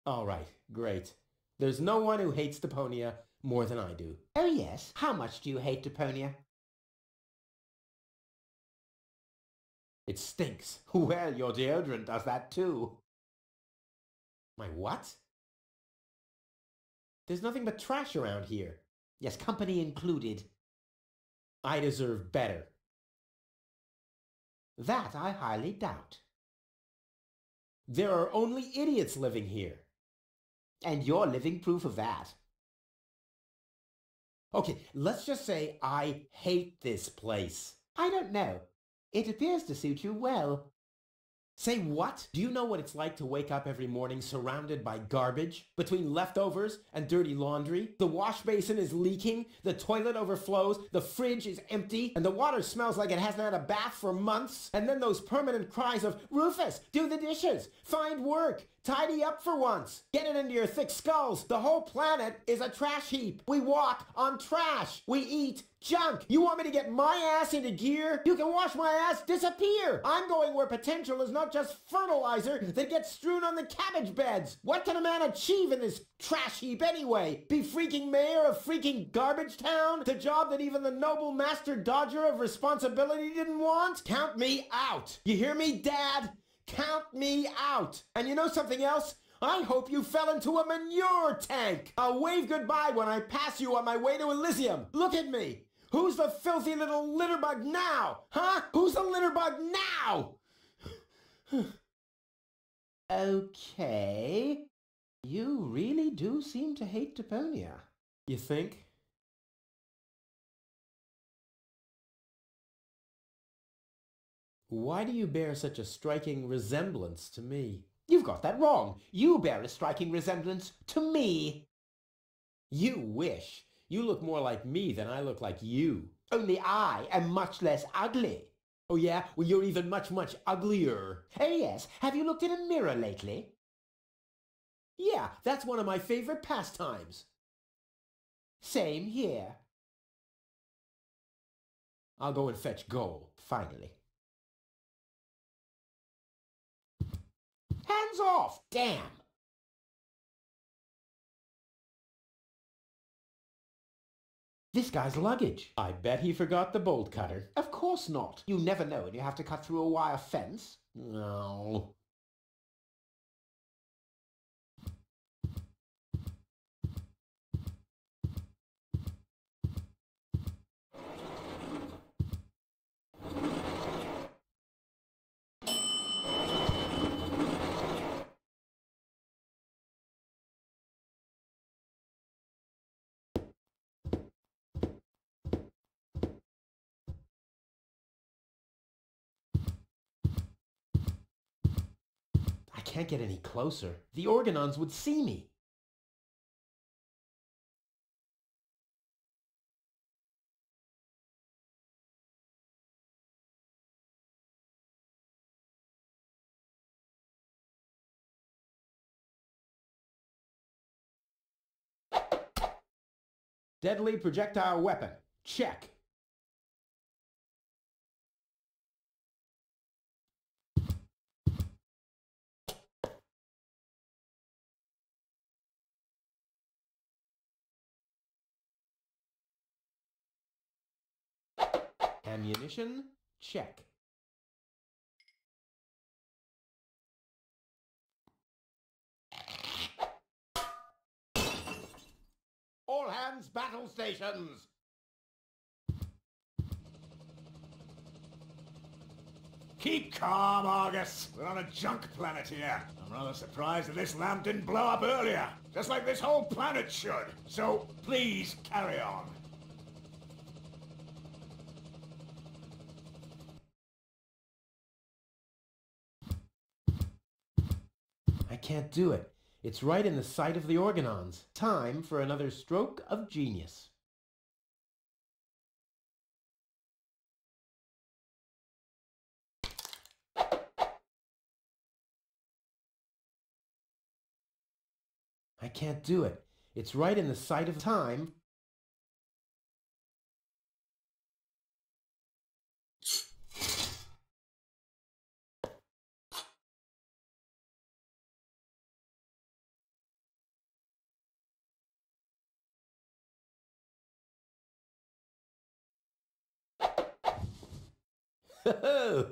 S1: all right, great. There's no one who hates Deponia more than I do.
S3: Oh yes? How much do you hate Deponia?
S1: It stinks.
S3: Well, your deodorant does that too.
S1: My what? There's nothing but trash around here.
S3: Yes, company included.
S1: I deserve better.
S3: That I highly doubt.
S1: There are only idiots living here.
S3: And you're living proof of that.
S1: Okay, let's just say I hate this place.
S3: I don't know. It appears to suit you well.
S1: Say what? Do you know what it's like to wake up every morning surrounded by garbage? Between leftovers and dirty laundry? The wash basin is leaking, the toilet overflows, the fridge is empty, and the water smells like it hasn't had a bath for months. And then those permanent cries of, Rufus, do the dishes, find work, tidy up for once, get it into your thick skulls. The whole planet is a trash heap. We walk on trash. We eat junk. You want me to get my ass into gear? You can watch my ass disappear. I'm going where potential is not just fertilizer that gets strewn on the cabbage beds. What can a man achieve in this trash heap anyway? Be freaking mayor of freaking garbage town? The job that even the noble master dodger of responsibility didn't want? Count me out. You hear me, Dad? Count me out. And you know something else? I hope you fell into a manure tank. I'll wave goodbye when I pass you on my way to Elysium. Look at me. Who's the filthy little litterbug now? Huh? Who's the litterbug now?
S3: Okay. You really do seem to hate Deponia.
S1: You think? Why do you bear such a striking resemblance to me?
S3: You've got that wrong. You bear a striking resemblance to me.
S1: You wish. You look more like me than I look like you.
S3: Only I am much less ugly.
S1: Oh yeah? Well, you're even much, much uglier.
S3: Oh yes. Have you looked in a mirror lately?
S1: Yeah, that's one of my favorite pastimes.
S3: Same here.
S1: I'll go and fetch Goal.
S3: Finally. Hands off! Damn! This guy's luggage.
S1: I bet he forgot the bolt cutter.
S3: Of course not. You never know when you have to cut through a wire fence.
S1: No. I can't get any closer. The Organons would see me. Deadly projectile weapon. Check.
S3: Ammunition? Check.
S2: All hands, battle stations!
S5: Keep calm, Argus. We're on a junk planet here. I'm rather surprised that this lamp didn't blow up earlier. Just like this whole planet should. So, please, carry on.
S3: I can't do it. It's right in the sight of the organons. Time for another stroke of genius. I can't do it. It's right in the sight of time.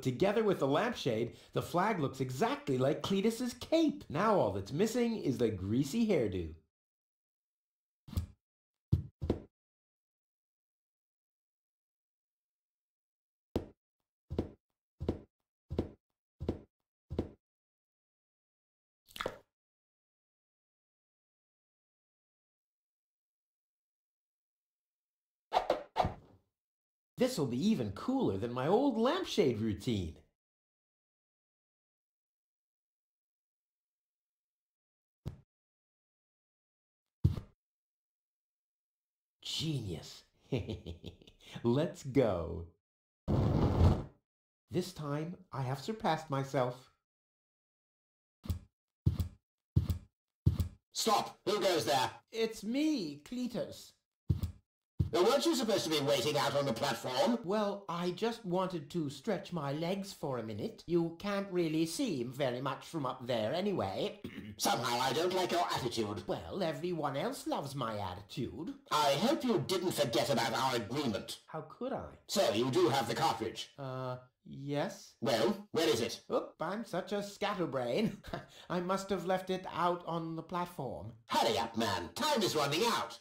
S3: Together with the lampshade, the flag looks exactly like Cletus's cape. Now all that's missing is the greasy hairdo. This'll be even cooler than my old lampshade routine. Genius. Let's go. This time, I have surpassed myself.
S4: Stop! Who goes there?
S3: It's me, Cletus.
S4: Now, weren't you supposed to be waiting out on the platform?
S3: Well, I just wanted to stretch my legs for a minute. You can't really see very much from up there anyway.
S4: Somehow I don't like your attitude.
S3: Well, everyone else loves my attitude.
S4: I hope you didn't forget about our agreement.
S3: How could I?
S4: So, you do have the cartridge?
S3: Yes.
S4: Well, where is it?
S3: Oop, I'm such a scatterbrain. I must have left it out on the platform.
S4: Hurry up, man. Time is running out.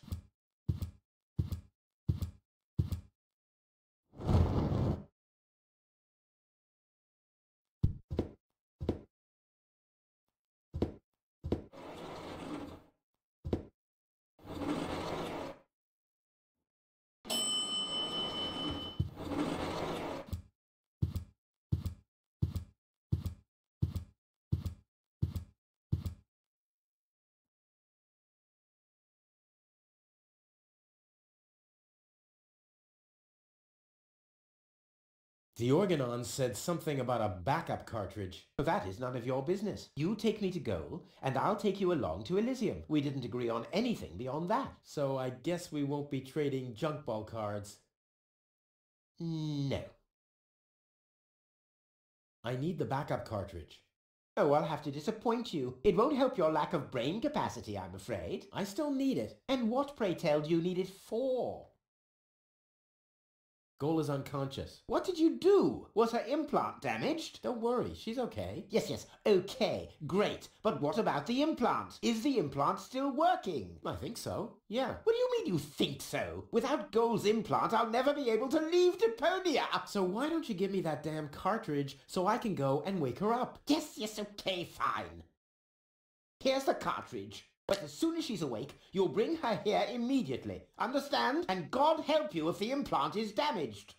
S3: The organon said something about a backup cartridge. That is none of your business. You take me to goal, and I'll take you along to Elysium. We didn't agree on anything beyond that. So I guess we won't be trading junk ball cards. No. I need the backup cartridge. Oh, I'll have to disappoint you. It won't help your lack of brain capacity, I'm afraid. I still need it. And what, pray tell, do you need it for? Goal is unconscious. What did you do? Was her implant damaged? Don't worry, she's okay. Yes, okay, great. But what about the implant? Is the implant still working? I think so, yeah. What do you mean you think so? Without Goal's implant, I'll never be able to leave Deponia. So why don't you give me that damn cartridge so I can go and wake her up? Yes, okay, fine. Here's the cartridge. But as soon as she's awake, you'll bring her here immediately. Understand? And God help you if the implant is damaged.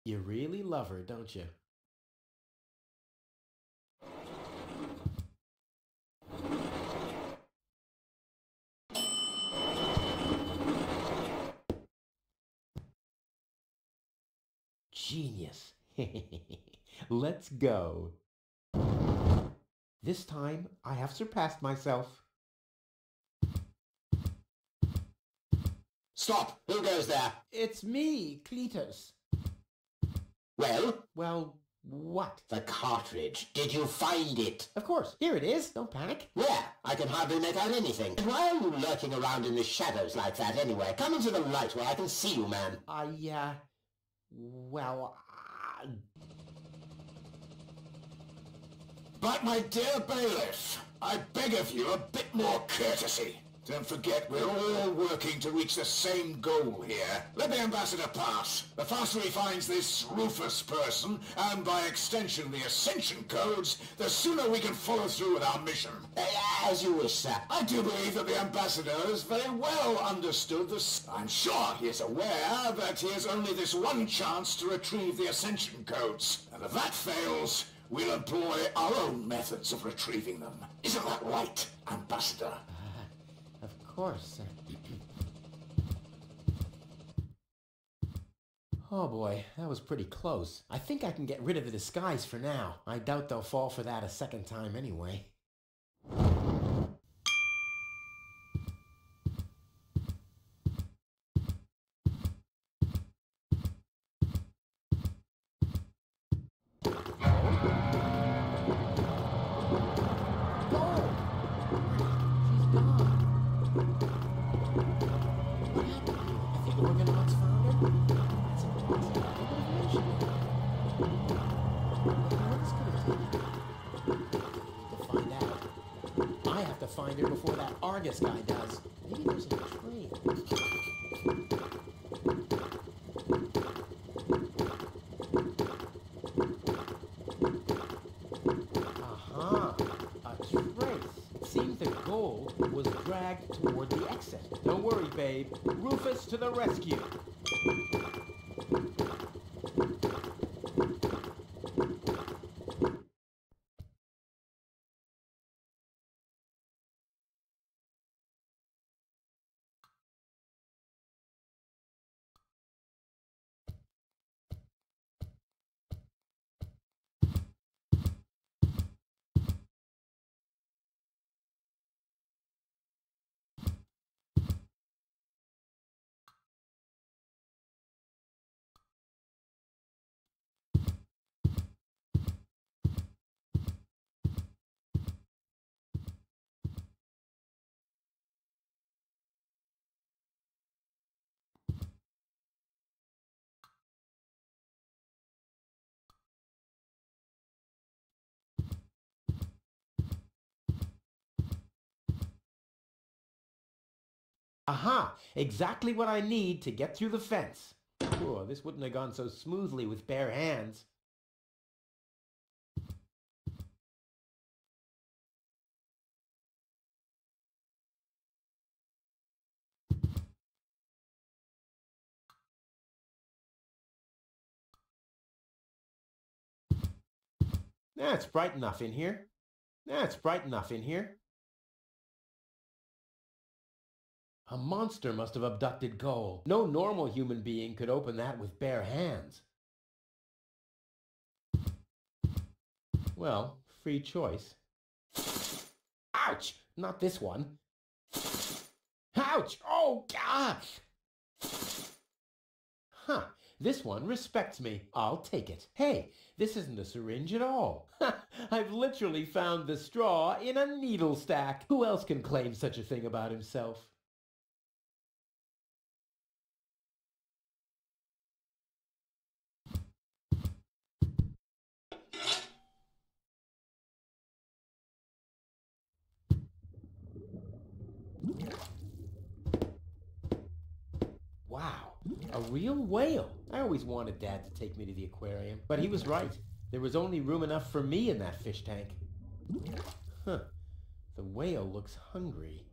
S3: You really love her, don't you? Genius. Let's go. This time, I have surpassed myself.
S4: Stop! Who goes there?
S3: It's me, Cletus.
S4: Well?
S3: Well, what?
S4: The cartridge. Did you find it?
S3: Of course. Here it is. Don't panic.
S4: Where? I can hardly make out anything. And why are you lurking around in the shadows like that anyway? Come into the light where I can see you, man.
S3: Well,
S5: But my dear bailiff, I beg of you a bit more courtesy. Don't forget, we're all working to reach the same goal here. Let the ambassador pass. The faster he finds this Rufus person, and by extension the Ascension codes, the sooner we can follow through with our mission.
S4: As you wish, sir.
S5: I do believe that the ambassador has very well understood this. I'm sure he is aware that he has only this one chance to retrieve the Ascension codes. And if that fails, we'll employ our own methods of retrieving them. Isn't that right, Ambassador?
S3: of course. Oh boy, that was pretty close. I think I can get rid of the disguise for now. I doubt they'll fall for that a second time anyway. Find her before that Argus guy does. Maybe there's a train. Aha! A trace. It seems the goal was dragged toward the exit. Don't worry, babe. Rufus to the rescue. Aha! Exactly what I need to get through the fence. Oh, this wouldn't have gone so smoothly with bare hands. It's bright enough in here. It's bright enough in here. A monster must have abducted gold. No normal human being could open that with bare hands. Well, free choice. Ouch! Not this one. Ouch! Oh, gosh! Huh. This one respects me. I'll take it. Hey, this isn't a syringe at all. I've literally found the straw in a needle stack. Who else can claim such a thing about himself? Wow, a real whale. I always wanted Dad to take me to the aquarium, but he was right. There was only room enough for me in that fish tank. Huh, the whale looks hungry.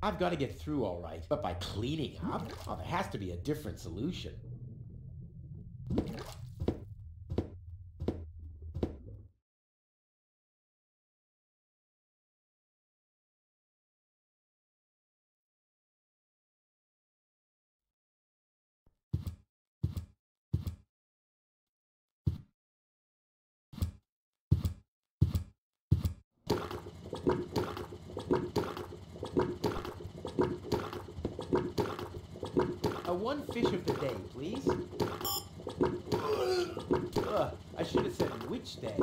S3: I've got to get through all right, but by cleaning up? Oh, there has to be a different solution. One fish of the day, please. I should have said which day.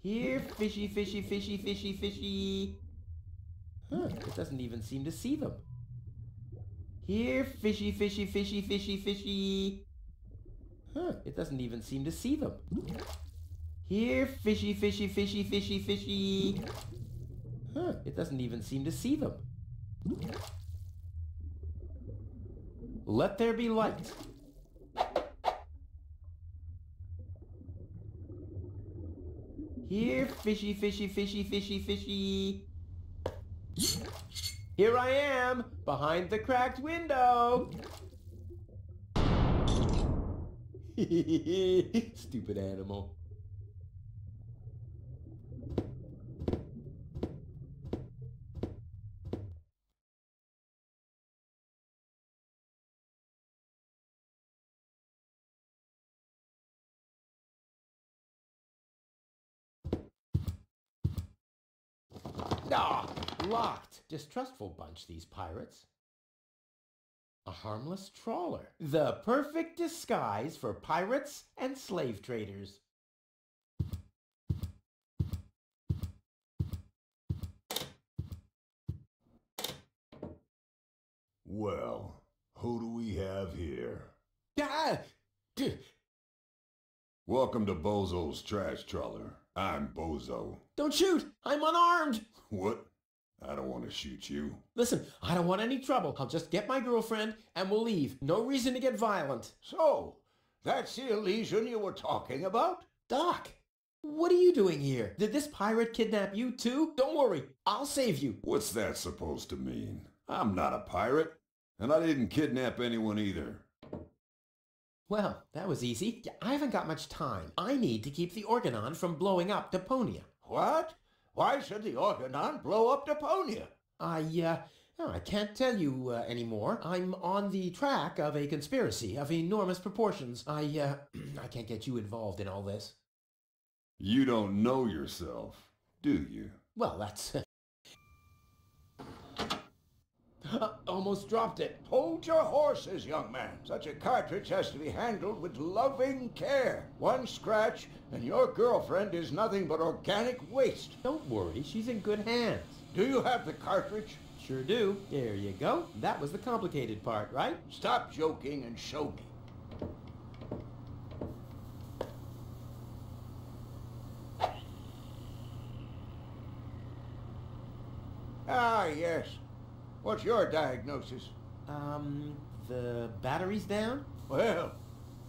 S3: Here, fishy, fishy, fishy, fishy, fishy. Huh, it doesn't even seem to see them. Here, fishy, fishy, fishy, fishy, fishy. Huh, it doesn't even seem to see them. Here, fishy, fishy, fishy, fishy, fishy. Huh, it doesn't even seem to see them. Let there be light. Here, fishy, fishy, fishy, fishy, fishy. Here I am, behind the cracked window. Stupid animal. Ah, locked. Distrustful bunch, these pirates. A harmless trawler. The perfect disguise for pirates and slave traders.
S2: Well, who do we have here?
S3: Ah!
S2: Welcome to Bozo's Trash Trawler. I'm Bozo.
S1: Don't shoot! I'm unarmed!
S2: What? I don't want to shoot you.
S1: Listen, I don't want any trouble. I'll just get my girlfriend and we'll leave. No reason to get violent.
S2: So, that's the Elysium you were talking about?
S1: Doc, what are you doing here? Did this pirate kidnap you too? Don't worry, I'll save you.
S2: What's that supposed to mean? I'm not a pirate, and I didn't kidnap anyone either.
S1: Well, that was easy. I haven't got much time. I need to keep the Organon from blowing up Deponia.
S2: What? Why should the Organon blow up Deponia?
S1: I can't tell you anymore. I'm on the track of a conspiracy of enormous proportions. I can't get you involved in all this.
S2: You don't know yourself, do you?
S1: Well, that's... Almost dropped it.
S2: Hold your horses, young man. Such a cartridge has to be handled with loving care. One scratch, and your girlfriend is nothing but organic waste.
S1: Don't worry, she's in good hands.
S2: Do you have the cartridge?
S1: Sure do. There you go. That was the complicated part, right?
S2: Stop joking and show me. Ah, yes. What's your diagnosis?
S1: The battery's down?
S2: Well,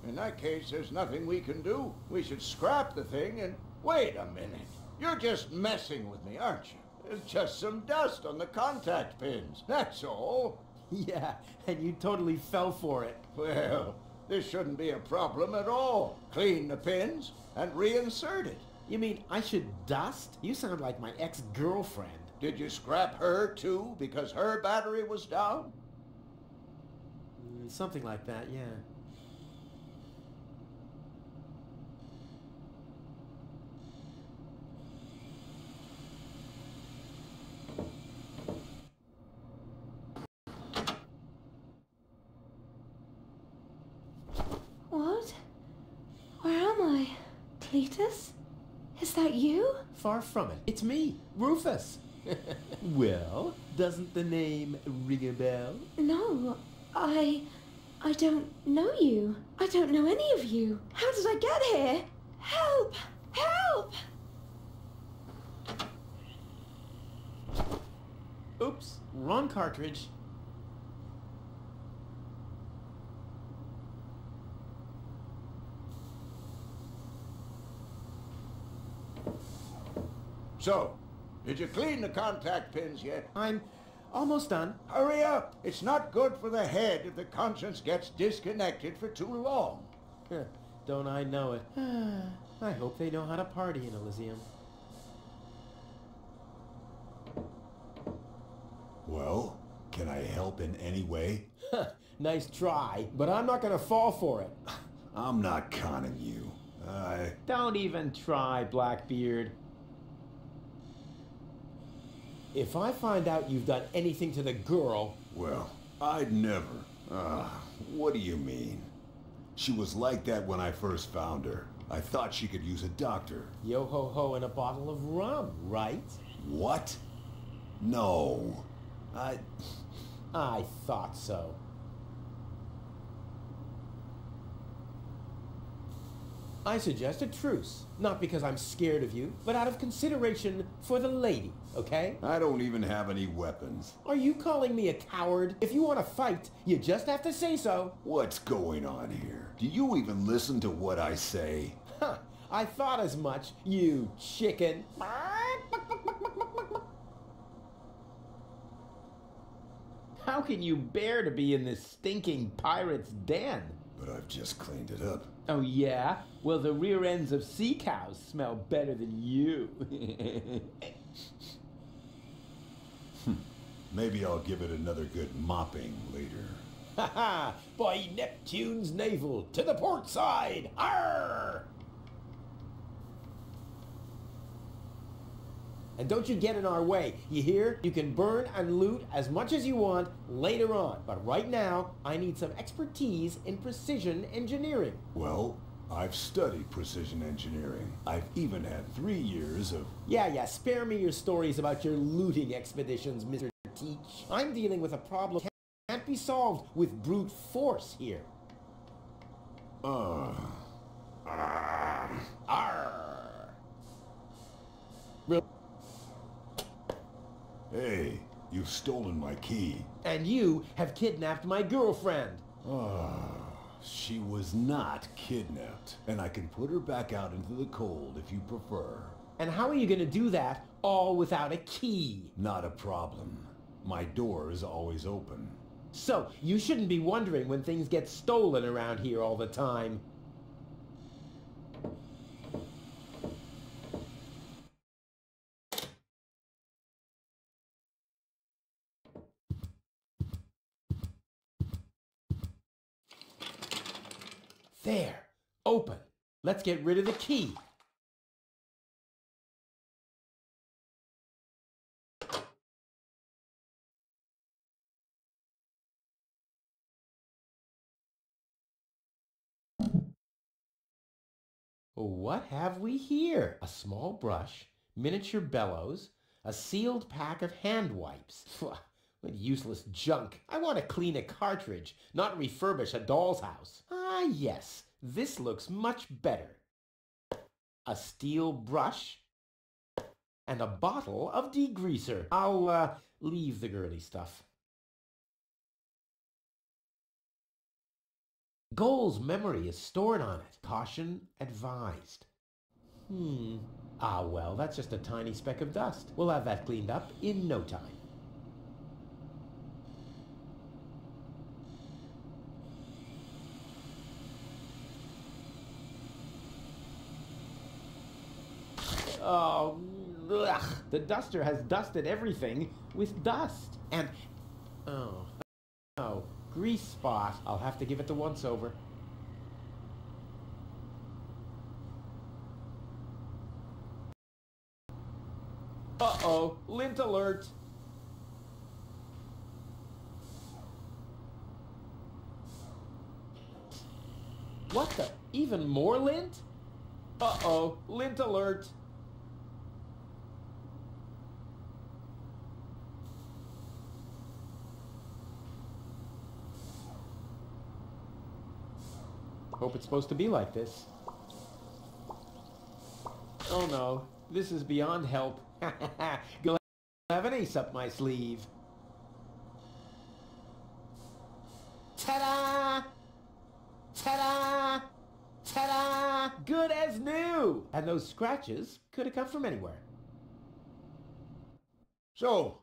S2: in that case, there's nothing we can do. We should scrap the thing and... Wait a minute. You're just messing with me, aren't you? There's just some dust on the contact pins. That's all.
S1: Yeah, and you totally fell for it.
S2: Well, this shouldn't be a problem at all. Clean the pins and reinsert it.
S1: You mean I should dust? You sound like my ex-girlfriend.
S2: Did you scrap her, too, because her battery was down?
S1: Something like that, yeah.
S7: What? Where am I? Cletus? Is that you?
S1: Far from it. It's me, Rufus. Well, doesn't the name ring a bell?
S7: No, I don't know you. I don't know any of you. How did I get here? Help! Help!
S1: Oops, wrong cartridge.
S2: So, did you clean the contact pins yet?
S1: I'm almost done.
S2: Hurry up! It's not good for the head if the conscience gets disconnected for too long.
S1: Don't I know it? I hope they know how to party in Elysium.
S2: Well, can I help in any way?
S1: Nice try, but I'm not gonna fall for it.
S2: I'm not conning you.
S1: Don't even try, Blackbeard. If I find out you've done anything to the girl...
S2: Well, I'd never. What do you mean? She was like that when I first found her.
S5: I thought she could use a doctor.
S3: Yo-ho-ho and a bottle of rum, right?
S5: What? No.
S3: I thought so. I suggest a truce. Not because I'm scared of you, but out of consideration for the lady, okay?
S5: I don't even have any weapons.
S3: Are you calling me a coward? If you want to fight, you just have to say so.
S5: What's going on here? Do you even listen to what I say?
S3: Huh, I thought as much, you chicken. How can you bear to be in this stinking pirate's den?
S5: But I've just cleaned it up.
S3: Oh yeah? Well, the rear ends of sea cows smell better than you.
S5: Maybe I'll give it another good mopping later.
S3: Ha ha! By Neptune's navel, to the port side! Arr! And don't you get in our way, you hear? You can burn and loot as much as you want later on. But right now, I need some expertise in precision engineering.
S5: Well, I've studied precision engineering. I've even had 3 years of...
S3: Yeah, spare me your stories about your looting expeditions, Mr. Teach. I'm dealing with a problem that can't be solved with brute force here.
S5: Arr. Hey, you've stolen my key.
S3: And you have kidnapped my girlfriend.
S5: She was not kidnapped, and I can put her back out into the cold if you prefer.
S3: And how are you going to do that all without a key?
S5: Not a problem. My door is always open.
S3: So, you shouldn't be wondering when things get stolen around here all the time. There. Open. Let's get rid of the key. What have we here? A small brush, miniature bellows, a sealed pack of hand wipes. What useless junk. I want to clean a cartridge, not refurbish a doll's house. Ah, yes. This looks much better. A steel brush and a bottle of degreaser. I'll, leave the girly stuff. Goal's memory is stored on it. Caution advised. Ah, well, that's just a tiny speck of dust. We'll have that cleaned up in no time. Oh, ugh. The duster has dusted everything with dust. And, oh, grease spot. I'll have to give it the once-over. Uh-oh, lint alert. What the? Even more lint? Uh-oh, lint alert. Hope it's supposed to be like this. Oh no, this is beyond help. Go have an ace up my sleeve. Ta-da! Ta-da! Ta-da! Good as new! And those scratches could have come from anywhere.
S2: So,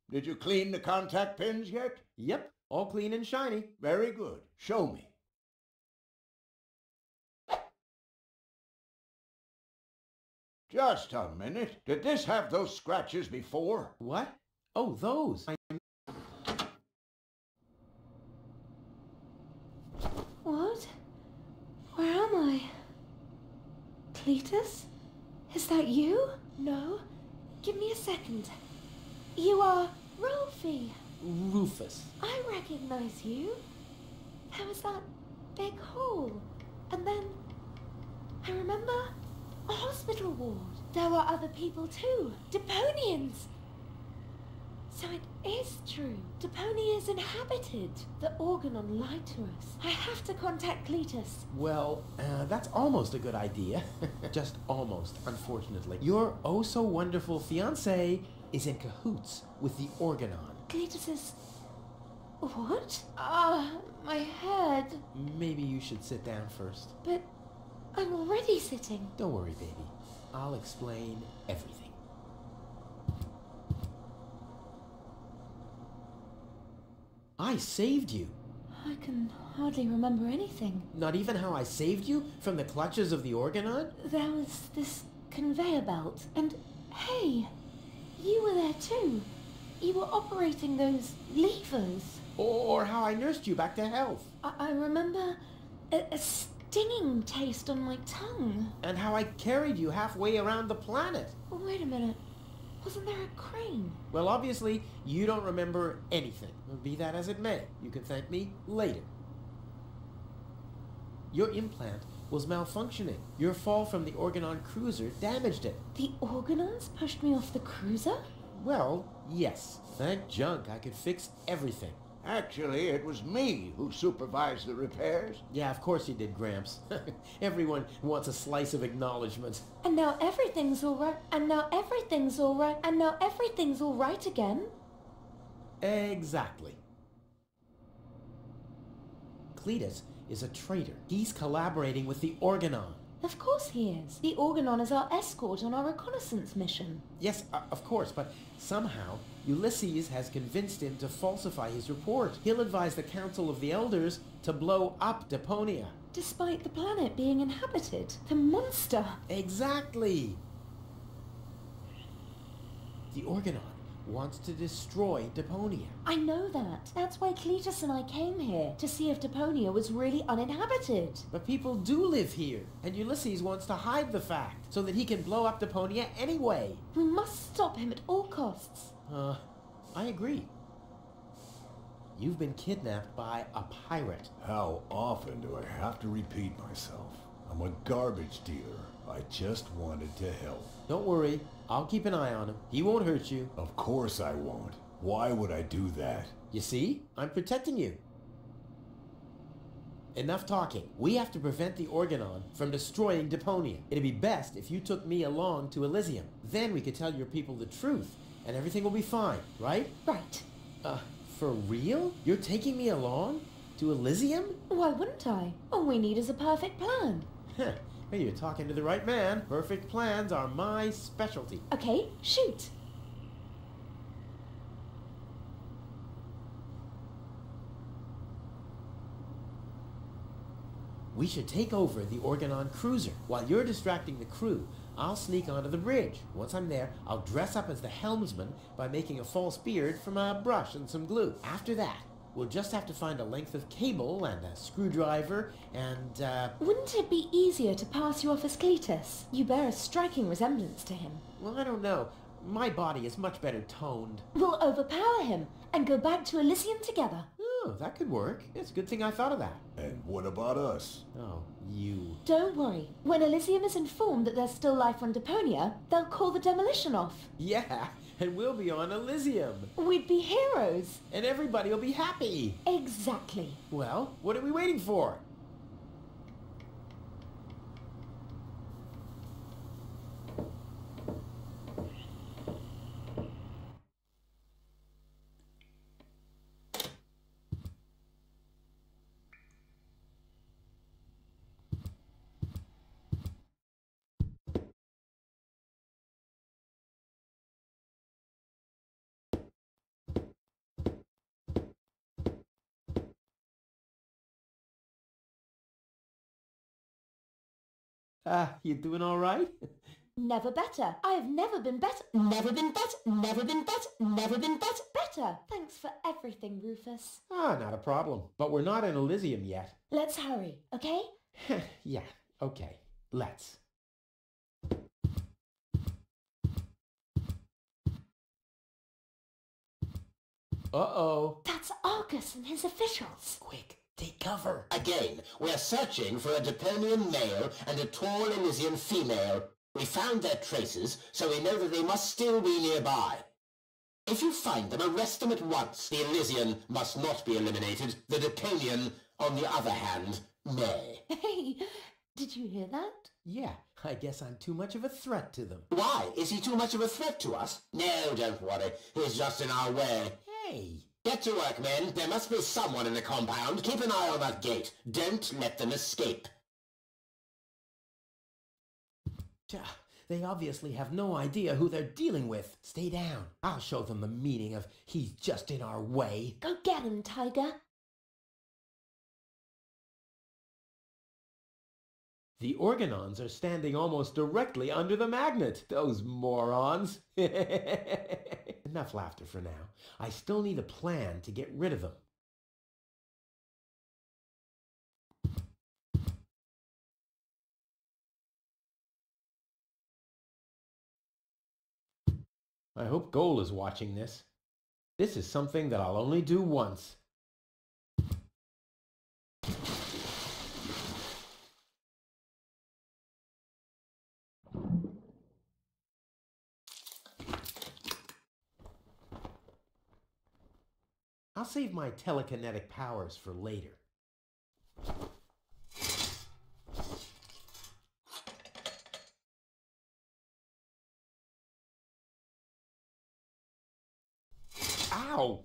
S2: did you clean the contact pins yet?
S3: Yep, all clean and shiny.
S2: Very good. Show me. Just a minute. Did this have those scratches before?
S3: What? Oh, those.
S7: What? Where am I? Cletus? Is that you? No. Give me a second. You are Ralphie.
S3: Rufus.
S7: I recognize you. There was that big hole. And then I remember a hospital ward. There were other people too. Deponians! So it is true. Deponia is inhabited. The Organon lied to us. I have to contact Cletus.
S3: Well, that's almost a good idea. Just almost, unfortunately. Your oh-so-wonderful fiance is in cahoots with the Organon.
S7: Cletus is... What? My head.
S3: Maybe you should sit down first.
S7: But I'm already sitting.
S3: Don't worry, baby. I'll explain everything. I saved you.
S7: I can hardly remember anything.
S3: Not even how I saved you from the clutches of the Organon?
S7: There was this conveyor belt, and hey, you were there too. You were operating those levers.
S3: Or how I nursed you back to health.
S7: I remember a stinging taste on my tongue.
S3: And how I carried you halfway around the planet.
S7: Wait a minute. Wasn't there a crane?
S3: Well, obviously, you don't remember anything. Be that as it may, you can thank me later. Your implant was malfunctioning. Your fall from the Organon cruiser damaged it.
S7: The Organons pushed me off the cruiser?
S3: Well, yes. Thank junk I could fix everything.
S2: Actually, it was me who supervised the repairs.
S3: Yeah, of course you did, Gramps. Everyone wants a slice of acknowledgement.
S7: And now everything's all right. And now everything's all right. And now everything's all right again.
S3: Exactly. Cletus is a traitor. He's collaborating with the Organon.
S7: Of course he is. The Organon is our escort on our reconnaissance mission.
S3: Yes, of course, but somehow Ulysses has convinced him to falsify his report. He'll advise the Council of the Elders to blow up Deponia.
S7: Despite the planet being inhabited. The monster.
S3: Exactly. The Organon wants to destroy Deponia.
S7: I know that. That's why Cletus and I came here, to see if Deponia was really uninhabited.
S3: But people do live here, and Ulysses wants to hide the fact, so that he can blow up Deponia anyway.
S7: We must stop him at all costs.
S3: I agree. You've been kidnapped by a pirate.
S8: How often do I have to repeat myself? I'm a garbage dealer. I just wanted to help.
S3: Don't worry, I'll keep an eye on him. He won't hurt you.
S8: Of course I won't. Why would I do that?
S3: You see? I'm protecting you. Enough talking. We have to prevent the Organon from destroying Deponia. It'd be best if you took me along to Elysium. Then we could tell your people the truth, and everything will be fine, right?
S7: Right.
S3: For real? You're taking me along? To Elysium?
S7: Why wouldn't I? All we need is a perfect plan.
S3: Heh. Well, you're talking to the right man. Perfect plans are my specialty.
S7: Okay, shoot.
S3: We should take over the Organon cruiser. While you're distracting the crew, I'll sneak onto the bridge. Once I'm there, I'll dress up as the helmsman by making a false beard from a brush and some glue. After that, we'll just have to find a length of cable and a screwdriver and,
S7: Wouldn't it be easier to pass you off as Cletus? You bear a striking resemblance to him.
S3: well, I don't know. My body is much better toned.
S7: We'll overpower him and go back to Elysium together.
S3: Oh, that could work. It's a good thing I thought of that.
S8: And what about us?
S3: Oh, you.
S7: Don't worry. When Elysium is informed that there's still life on Deponia, they'll call the demolition off.
S3: Yeah, and we'll be on Elysium.
S7: We'd be heroes.
S3: And everybody will be happy.
S7: Exactly.
S3: Well, what are we waiting for? You doing all right?
S7: Never better. I have never been better.
S4: Never been better, never been better, never been better.
S7: Better. Thanks for everything, Rufus.
S3: Not a problem. But we're not in Elysium yet.
S7: Let's hurry, okay?
S3: Yeah, okay. Let's. Uh-oh.
S7: That's Argus and his officials.
S3: Quick, Take cover.
S4: Again, we're searching for a Deponian male and a tall Elysian female. We found their traces, so we know that they must still be nearby. If you find them, arrest them at once. The Elysian must not be eliminated. The Deponian, on the other hand, may.
S7: Hey, did you hear that?
S3: Yeah, I guess I'm too much of a threat to them.
S4: Why? Is he too much of a threat to us? No, don't worry. He's just in our way.
S3: Hey!
S4: Get to work, men. There must be someone in the compound. Keep an eye on that gate. Don't let them escape.
S3: They obviously have no idea who they're dealing with. Stay down. I'll show them the meaning of he's just in our way.
S7: Go get him, Tiger.
S3: The organons are standing almost directly under the magnet. Those morons. Enough laughter for now. I still need a plan to get rid of them. I hope Goal is watching this. This is something that I'll only do once. I'll save my telekinetic powers for later. Ow!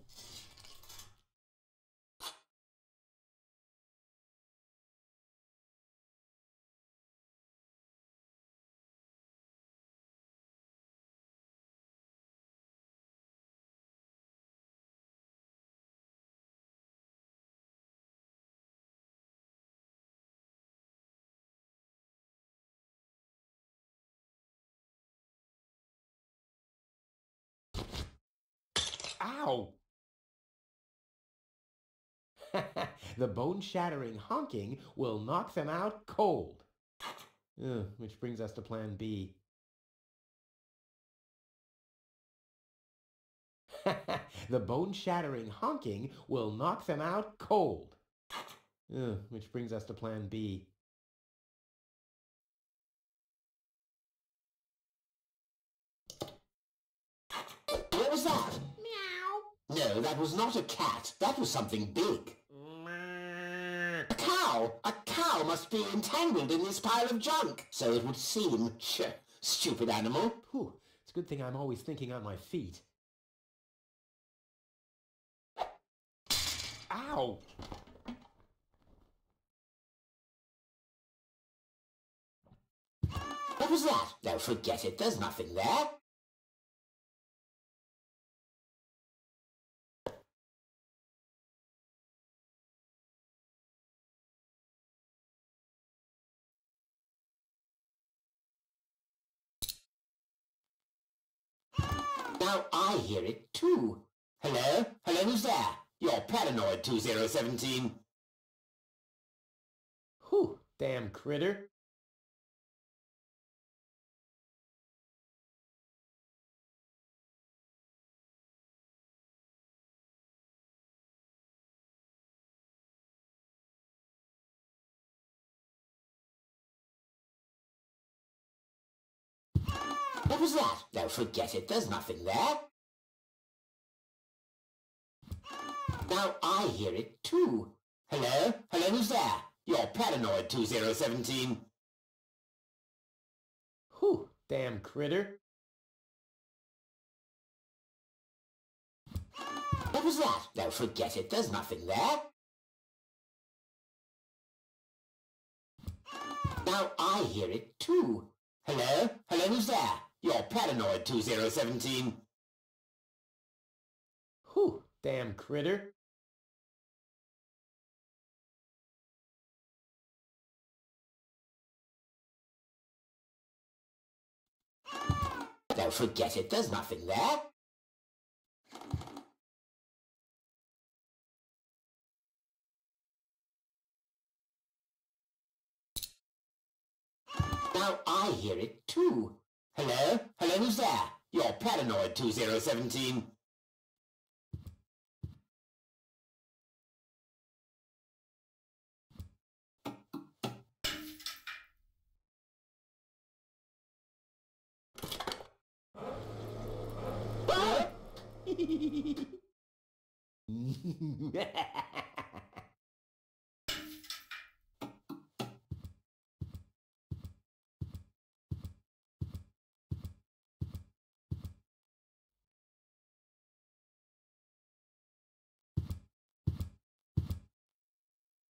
S3: Ow! The bone-shattering honking will knock them out cold. Which brings us to plan B. The bone-shattering honking will knock them out cold. Which brings us to plan B.
S4: What was that? Meow. No, that was not a cat. That was something big. A cow! A cow must be entangled in this pile of junk. So it would seem. Stupid animal.
S3: Whew, it's a good thing I'm always thinking on my feet. Ow!
S4: What was that? No, forget it. There's nothing there. Now I hear it too. Hello? Hello, who's there? You're Paranoid 2017.
S3: Whew, damn critter.
S4: What was that? No, forget it. There's nothing there. Now I hear it too. Hello? Hello, who's there? You're Paranoid 2017.
S3: Whew, damn critter.
S4: What was that? No, forget it. There's nothing there. Now I hear it too. Hello? Hello, who's there? You're Paranoid 2017.
S3: Whew, damn critter.
S4: No, forget it. There's nothing there. Now I hear it too. Hello? Hello, who's there? You're Paranoid 2017.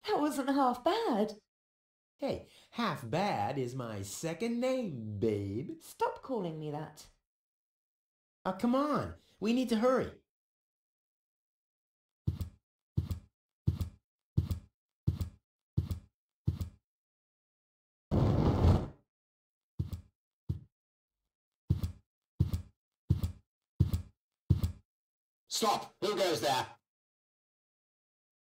S7: That wasn't half bad.
S3: Hey, half bad is my second name, babe.
S7: Stop calling me that.
S3: Come on. We need to hurry.
S4: Stop! Who goes there?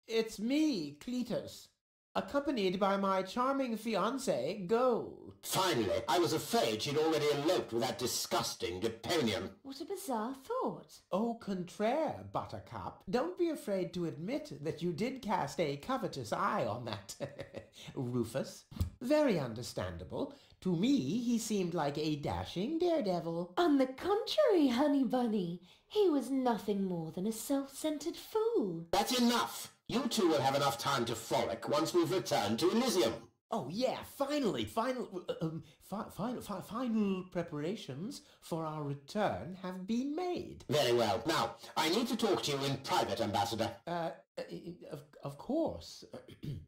S3: It's me, Cletus, accompanied by my charming fiance, Gold.
S4: Finally, I was afraid she'd already eloped with that disgusting Deponian.
S7: What a bizarre thought.
S3: Au contraire, Buttercup. Don't be afraid to admit that you did cast a covetous eye on that Rufus. Very understandable. To me, he seemed like a dashing daredevil.
S7: On the contrary, honey bunny, he was nothing more than a self-centered fool.
S4: That's enough! You two will have enough time to frolic once we've returned to Elysium.
S3: Oh yeah, final preparations for our return have been made.
S4: Very well. Now, I need to talk to you in private, Ambassador.
S3: Of course.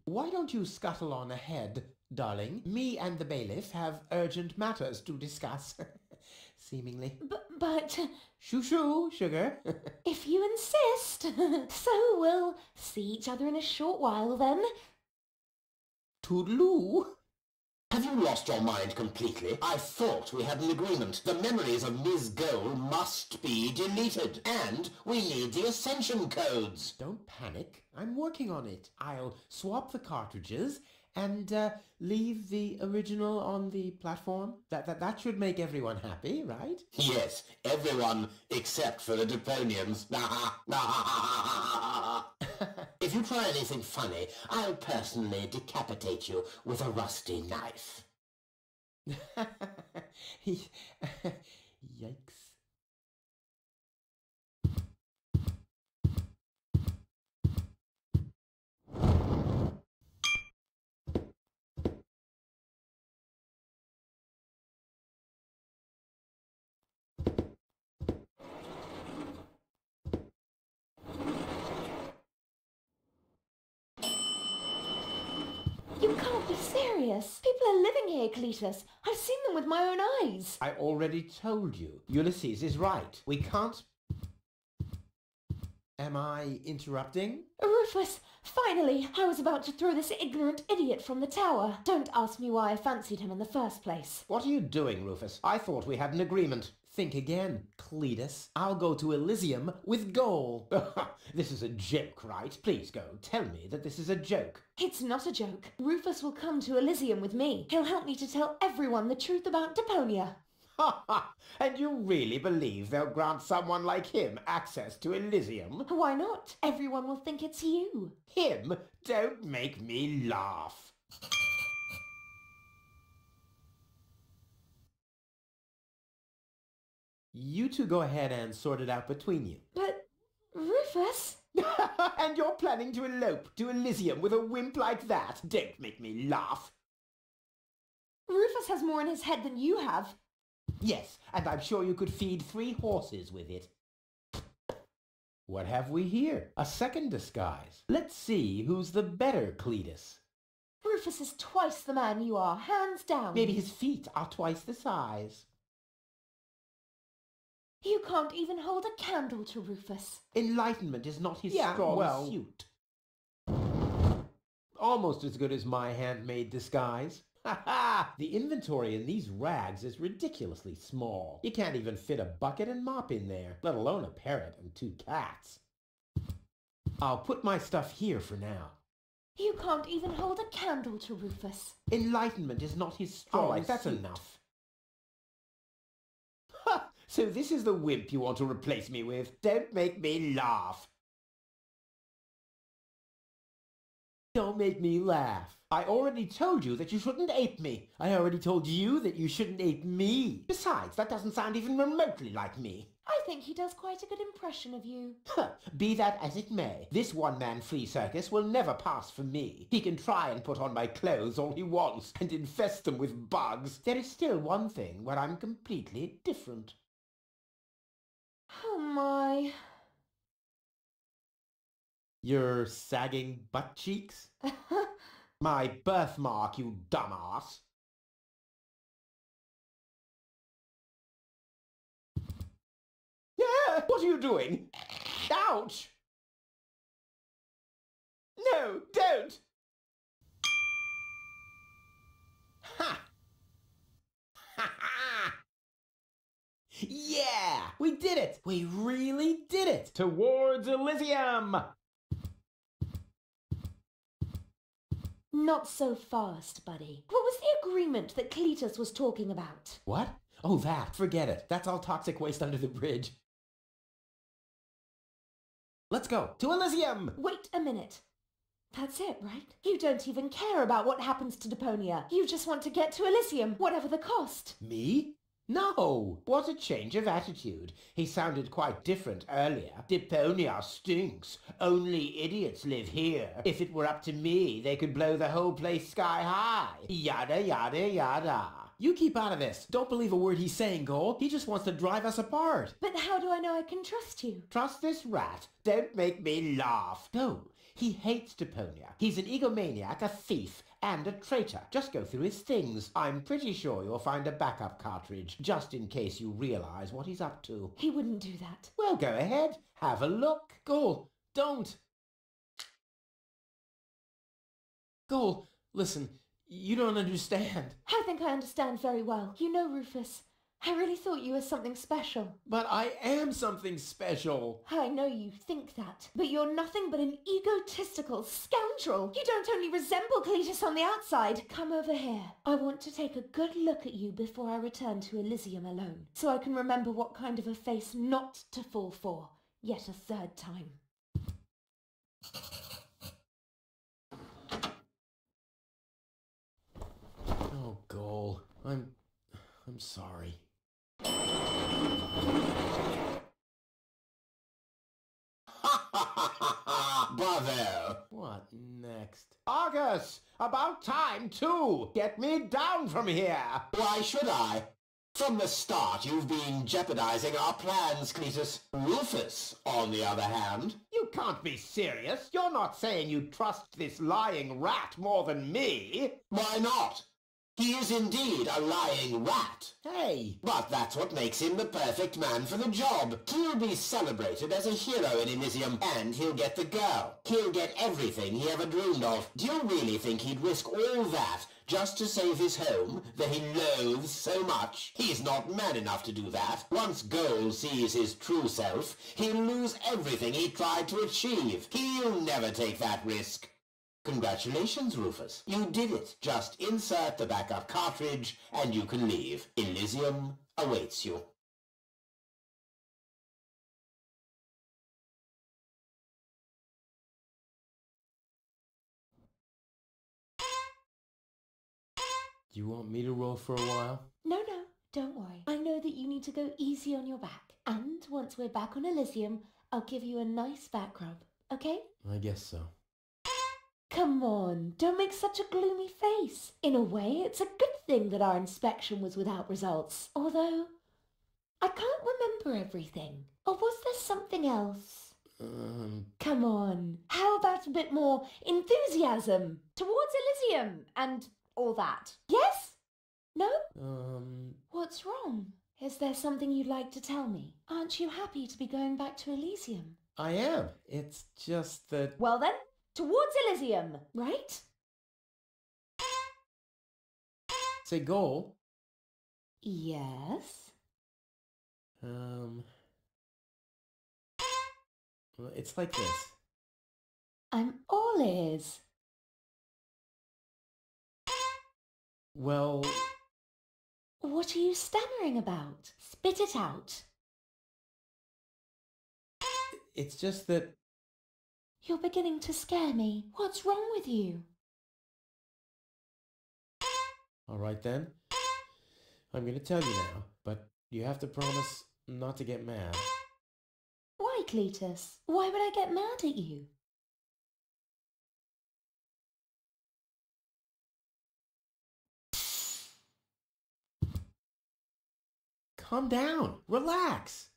S3: Why don't you scuttle on ahead, darling? Me and the bailiff have urgent matters to discuss. Seemingly.
S7: But...
S3: Shoo-shoo, sugar.
S7: If you insist. So we'll see each other in a short while then.
S3: Toodaloo.
S4: Have you lost your mind completely? I thought we had an agreement. The memories of Ms. Goal must be deleted, and we need the ascension codes.
S3: Don't panic. I'm working on it. I'll swap the cartridges and leave the original on the platform. That should make everyone happy, right?
S4: Yes, everyone except for the Deponians. If you try anything funny, I'll personally decapitate you with a rusty knife.
S3: Yikes.
S7: You can't be serious. People are living here, Cletus. I've seen them with my own eyes.
S3: I already told you. Ulysses is right. We can't... Am I interrupting?
S7: Rufus, finally, I was about to throw this ignorant idiot from the tower. Don't ask me why I fancied him in the first place.
S3: What are you doing, Rufus? I thought we had an agreement. Think again, Cletus. I'll go to Elysium with Goal. This is a joke, right? Please go. Tell me that this is a joke.
S7: It's not a joke. Rufus will come to Elysium with me. He'll help me to tell everyone the truth about Deponia.
S3: Ha ha! And you really believe they'll grant someone like him access to Elysium?
S7: Why not? Everyone will think it's you.
S3: Him? Don't make me laugh. You two go ahead and sort it out between you.
S7: But, Rufus...
S3: And you're planning to elope to Elysium with a wimp like that? Don't make me laugh.
S7: Rufus has more in his head than you have.
S3: Yes, and I'm sure you could feed 3 horses with it. What have we here? A second disguise. Let's see who's the better Cletus.
S7: Rufus is twice the man you are, hands down.
S3: Maybe his feet are twice the size.
S7: You can't even hold a candle to Rufus.
S3: Enlightenment is not his strong suit. Almost as good as my handmade disguise. Ha ha! The inventory in these rags is ridiculously small. You can't even fit a bucket and mop in there, let alone a parrot and 2 cats. I'll put my stuff here for now.
S7: You can't even hold a candle to Rufus.
S3: Enlightenment is not his strong suit. All right, that's enough. Ha! So this is the wimp you want to replace me with? Don't make me laugh. Don't make me laugh. I already told you that you shouldn't ape me. I already told you that you shouldn't ape me. Besides, that doesn't sound even remotely like me.
S7: I think he does quite a good impression of you.
S3: Be that as it may, this one-man free circus will never pass for me. He can try and put on my clothes all he wants and infest them with bugs. There is still one thing where I'm completely different.
S7: Oh my.
S3: Your sagging butt cheeks? My birthmark, you dumbass. Yeah, what are you doing? Ouch! No, don't! Ha! Ha ha! Yeah! We did it! We really did it! Towards Elysium!
S7: Not so fast, buddy. What was the agreement that Cletus was talking about?
S3: What? Oh, that. Forget it. That's all toxic waste under the bridge. Let's go to Elysium!
S7: Wait a minute. That's it, right? You don't even care about what happens to Deponia. You just want to get to Elysium, whatever the cost.
S3: Me? No! What a change of attitude. He sounded quite different earlier. Deponia stinks. Only idiots live here. If it were up to me, they could blow the whole place sky high. Yada, yada, yada. You keep out of this. Don't believe a word he's saying, Cole. He just wants to drive us apart.
S7: But how do I know I can trust you?
S3: Trust this rat. Don't make me laugh. No, he hates Deponia. He's an egomaniac, a thief, and a traitor. Just go through his things. I'm pretty sure you'll find a backup cartridge, just in case you realize what he's up to.
S7: He wouldn't do that.
S3: Well, go ahead. Have a look. Cole, don't. Cole, listen. You don't understand.
S7: I think I understand very well. You know, Rufus, I really thought you were something special.
S3: But I am something special.
S7: I know you think that, but you're nothing but an egotistical scoundrel. You don't only resemble Cletus on the outside. Come over here. I want to take a good look at you before I return to Elysium alone, so I can remember what kind of a face not to fall for yet a third time.
S3: Oh, Cole, I'm sorry.
S4: Bravo!
S3: What next? Argus! About time, too! Get me down from here!
S4: Why should I? From the start, you've been jeopardizing our plans, Cletus. Rufus, on the other hand...
S3: You can't be serious. You're not saying you trust this lying rat more than me.
S4: Why not? He is indeed a lying rat.
S3: Hey!
S4: But that's what makes him the perfect man for the job. He'll be celebrated as a hero in Elysium, and he'll get the girl. He'll get everything he ever dreamed of. Do you really think he'd risk all that just to save his home that he loathes so much? He's not man enough to do that. Once Gold sees his true self, he'll lose everything he tried to achieve. He'll never take that risk. Congratulations, Rufus. You did it. Just insert the backup cartridge and you can leave. Elysium awaits you.
S3: Do you want me to roll for a while?
S7: No, don't worry. I know that you need to go easy on your back. And once we're back on Elysium, I'll give you a nice back rub, okay?
S3: I guess so.
S7: Come on, don't make such a gloomy face. In a way, it's a good thing that our inspection was without results. Although, I can't remember everything. Or was there something else? Come on, how about a bit more enthusiasm towards Elysium and all that? Yes? No? What's wrong? Is there something you'd like to tell me? Aren't you happy to be going back to Elysium?
S3: I am. It's just that...
S7: Well then, towards Elysium, right?
S3: Say, Goal.
S7: Yes?
S3: Well, it's like this.
S7: I'm all ears.
S3: Well...
S7: What are you stammering about? Spit it out.
S3: It's just that...
S7: You're beginning to scare me. What's wrong with you?
S3: All right then. I'm going to tell you now, but you have to promise not to get mad.
S7: Why, Cletus? Why would I get mad at you?
S3: Calm down. Relax.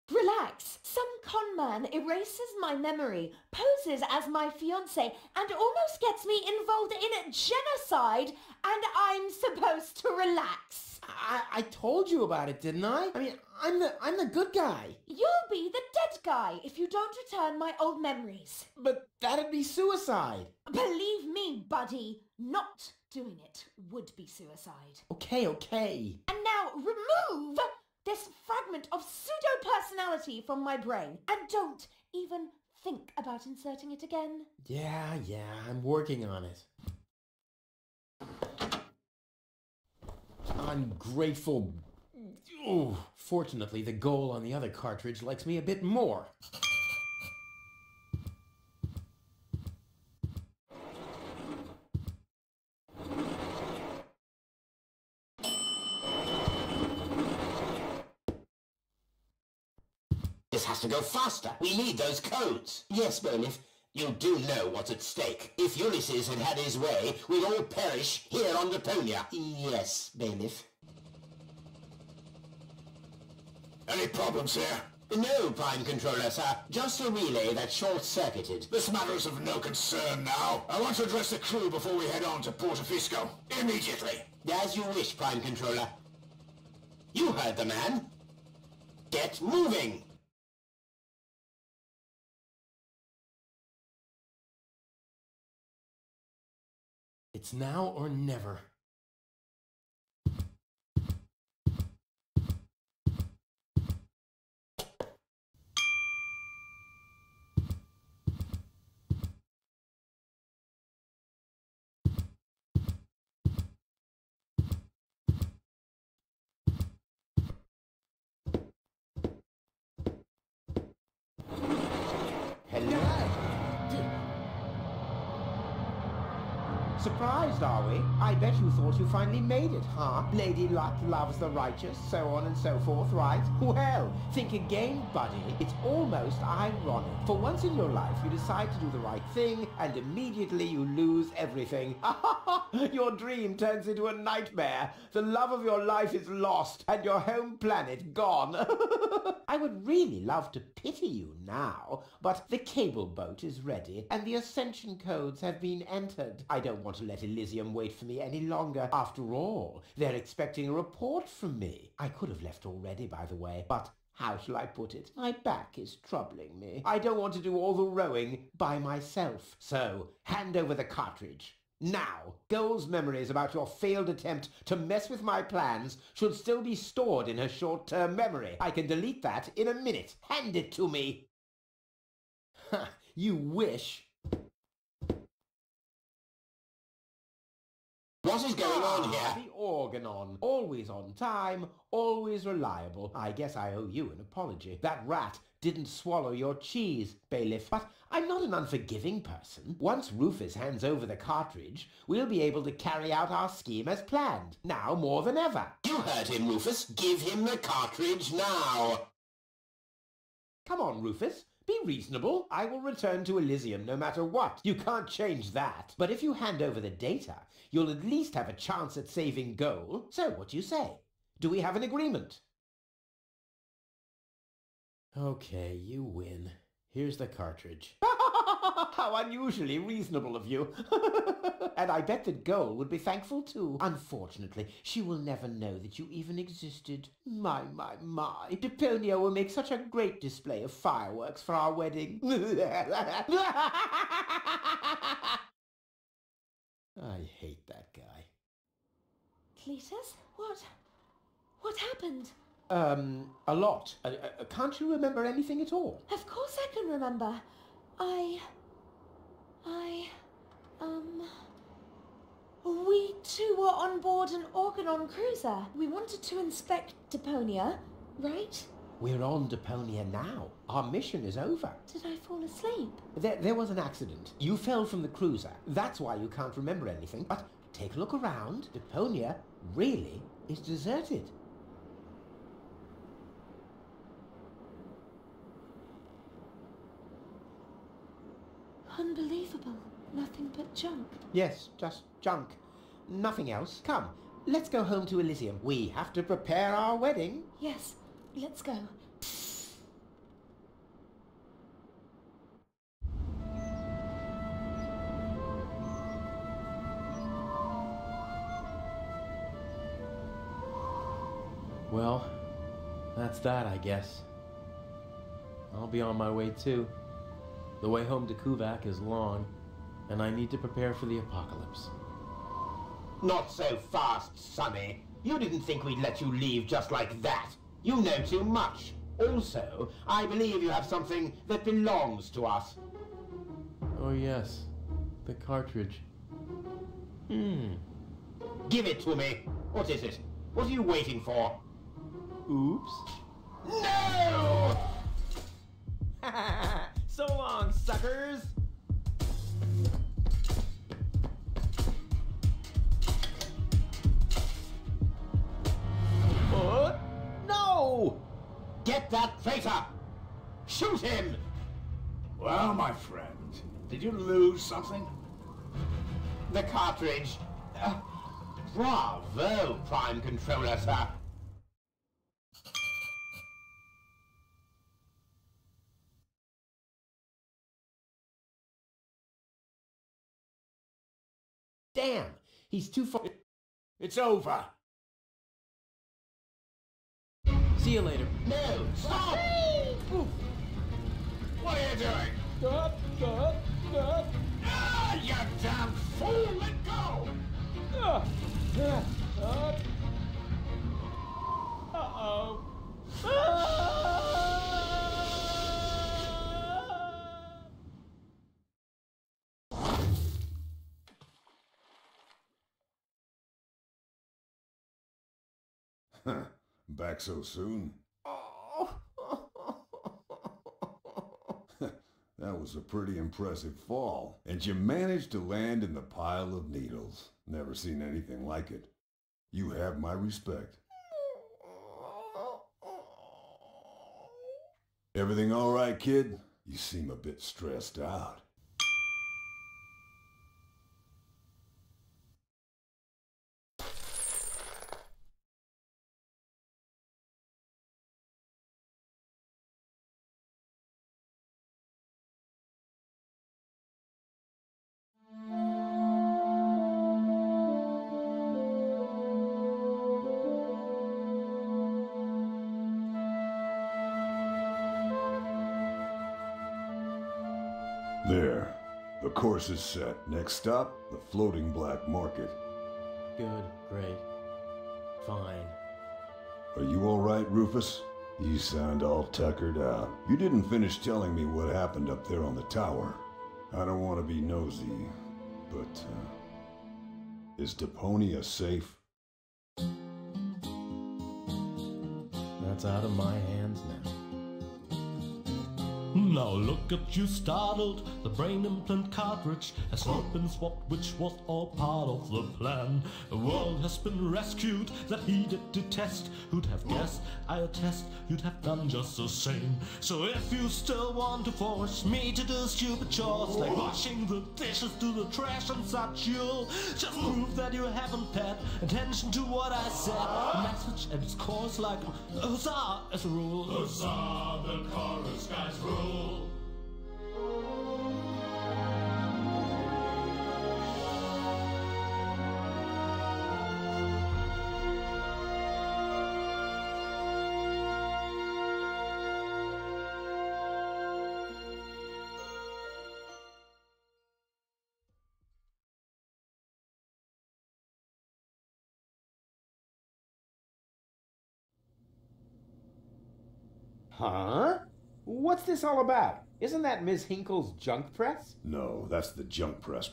S7: Relax. Some con man erases my memory, poses as my fiance, and almost gets me involved in genocide, and I'm supposed to relax.
S3: I told you about it, didn't I? I mean, I'm the good guy.
S7: You'll be the dead guy if you don't return my old memories.
S3: But that'd be suicide.
S7: Believe me, buddy, not doing it would be suicide.
S3: Okay.
S7: And now remove this fragment of pseudo-personality from my brain, and don't even think about inserting it again.
S3: Yeah, I'm working on it. Ungrateful. Oh, fortunately, the goal on the other cartridge likes me a bit more.
S4: This has to go faster. We need those codes. Yes, Bailiff, you do know what's at stake. If Ulysses had had his way, we'd all perish here on Deponia. Yes, Bailiff.
S5: Any problems here?
S4: No, Prime Controller, sir. Just a relay that's short-circuited.
S5: This matter is of no concern now. I want to address the crew before we head on to Portofisco. Immediately.
S4: As you wish, Prime Controller. You heard the man. Get moving!
S3: It's now or never. Surprised, are we? I bet you thought you finally made it, huh? Lady Luck loves the righteous, so on and so forth, right? Well, think again, buddy. It's almost ironic. For once in your life, you decide to do the right thing, and immediately you lose everything. Your dream turns into a nightmare. The love of your life is lost, and your home planet gone. I would really love to pity you now, but the cable boat is ready, and the ascension codes have been entered. I don't want to let Elysium wait for me any longer. After all, they're expecting a report from me. I could have left already, by the way, but how shall I put it? My back is troubling me. I don't want to do all the rowing by myself. So, hand over the cartridge. Now, Goal's memories about your failed attempt to mess with my plans should still be stored in her short-term memory. I can delete that in a minute. Hand it to me. Ha, you wish.
S4: What is going on here?
S3: The organon. Always on time, always reliable. I guess I owe you an apology. That rat didn't swallow your cheese, Bailiff. But I'm not an unforgiving person. Once Rufus hands over the cartridge, we'll be able to carry out our scheme as planned. Now more than ever.
S4: You heard him, Rufus. Give him the cartridge now.
S3: Come on, Rufus. Be reasonable. I will return to Elysium no matter what. You can't change that. But if you hand over the data, you'll at least have a chance at saving Goal. So what do you say? Do we have an agreement? Okay, you win. Here's the cartridge. How unusually reasonable of you. And I bet that Goal would be thankful too. Unfortunately, she will never know that you even existed. My. Deponia will make such a great display of fireworks for our wedding. I hate that guy.
S7: Cletus? What happened?
S3: A lot. Can't you remember anything at all?
S7: Of course I can remember. We too were on board an Organon cruiser. We wanted to inspect Deponia, right?
S3: We're on Deponia now. Our mission is over.
S7: Did I fall asleep?
S3: There was an accident. You fell from the cruiser. That's why you can't remember anything. But take a look around. Deponia really is deserted.
S7: Unbelievable. Nothing but junk.
S3: Yes, just junk. Nothing else. Come, let's go home to Elysium. We have to prepare our wedding.
S7: Yes, let's go.
S6: Well, that's that, I guess. I'll be on my way too. The way home to Kuvak is long, and I need to prepare for the apocalypse.
S4: Not so fast, Sonny. You didn't think we'd let you leave just like that. You know too much. Also, I believe you have something that belongs to us.
S6: Oh yes, the cartridge.
S4: Give it to me. What is it? What are you waiting for?
S6: Oops.
S4: No!
S3: So long, suckers! What? No!
S4: Get that traitor! Shoot him!
S5: Well, my friend, did you lose something?
S4: The cartridge. Bravo, Prime Controller, sir.
S3: Damn! He's too far.
S5: It's over.
S6: See you later.
S4: No, stop!
S5: What are you doing? Ah, you damn fool! Let go!
S8: Back so soon? That was a pretty impressive fall. And you managed to land in the pile of needles. Never seen anything like it. You have my respect. Everything all right, kid? You seem a bit stressed out. There. The course is set. Next stop, the floating black market.
S6: Good, great, fine.
S8: Are you all right, Rufus? You sound all tuckered out. You didn't finish telling me what happened up there on the tower. I don't want to be nosy, but, is Deponia safe?
S6: That's out of my hands now. Now look at you startled, the brain implant cartridge has not been swapped, which was all part of the plan. The world has been rescued that he did detest. Who'd have guessed, I attest, you'd have done just the same. So if you still want to force me to do stupid chores like washing the dishes, do the trash and such, you'll just prove that you haven't paid attention to what I said. The message and its course like huzzah as a rule. Huzzah, the chorus guys rule.
S3: Huh? What's this all about? Isn't that Ms. Hinkle's junk press?
S8: No, that's the junk press.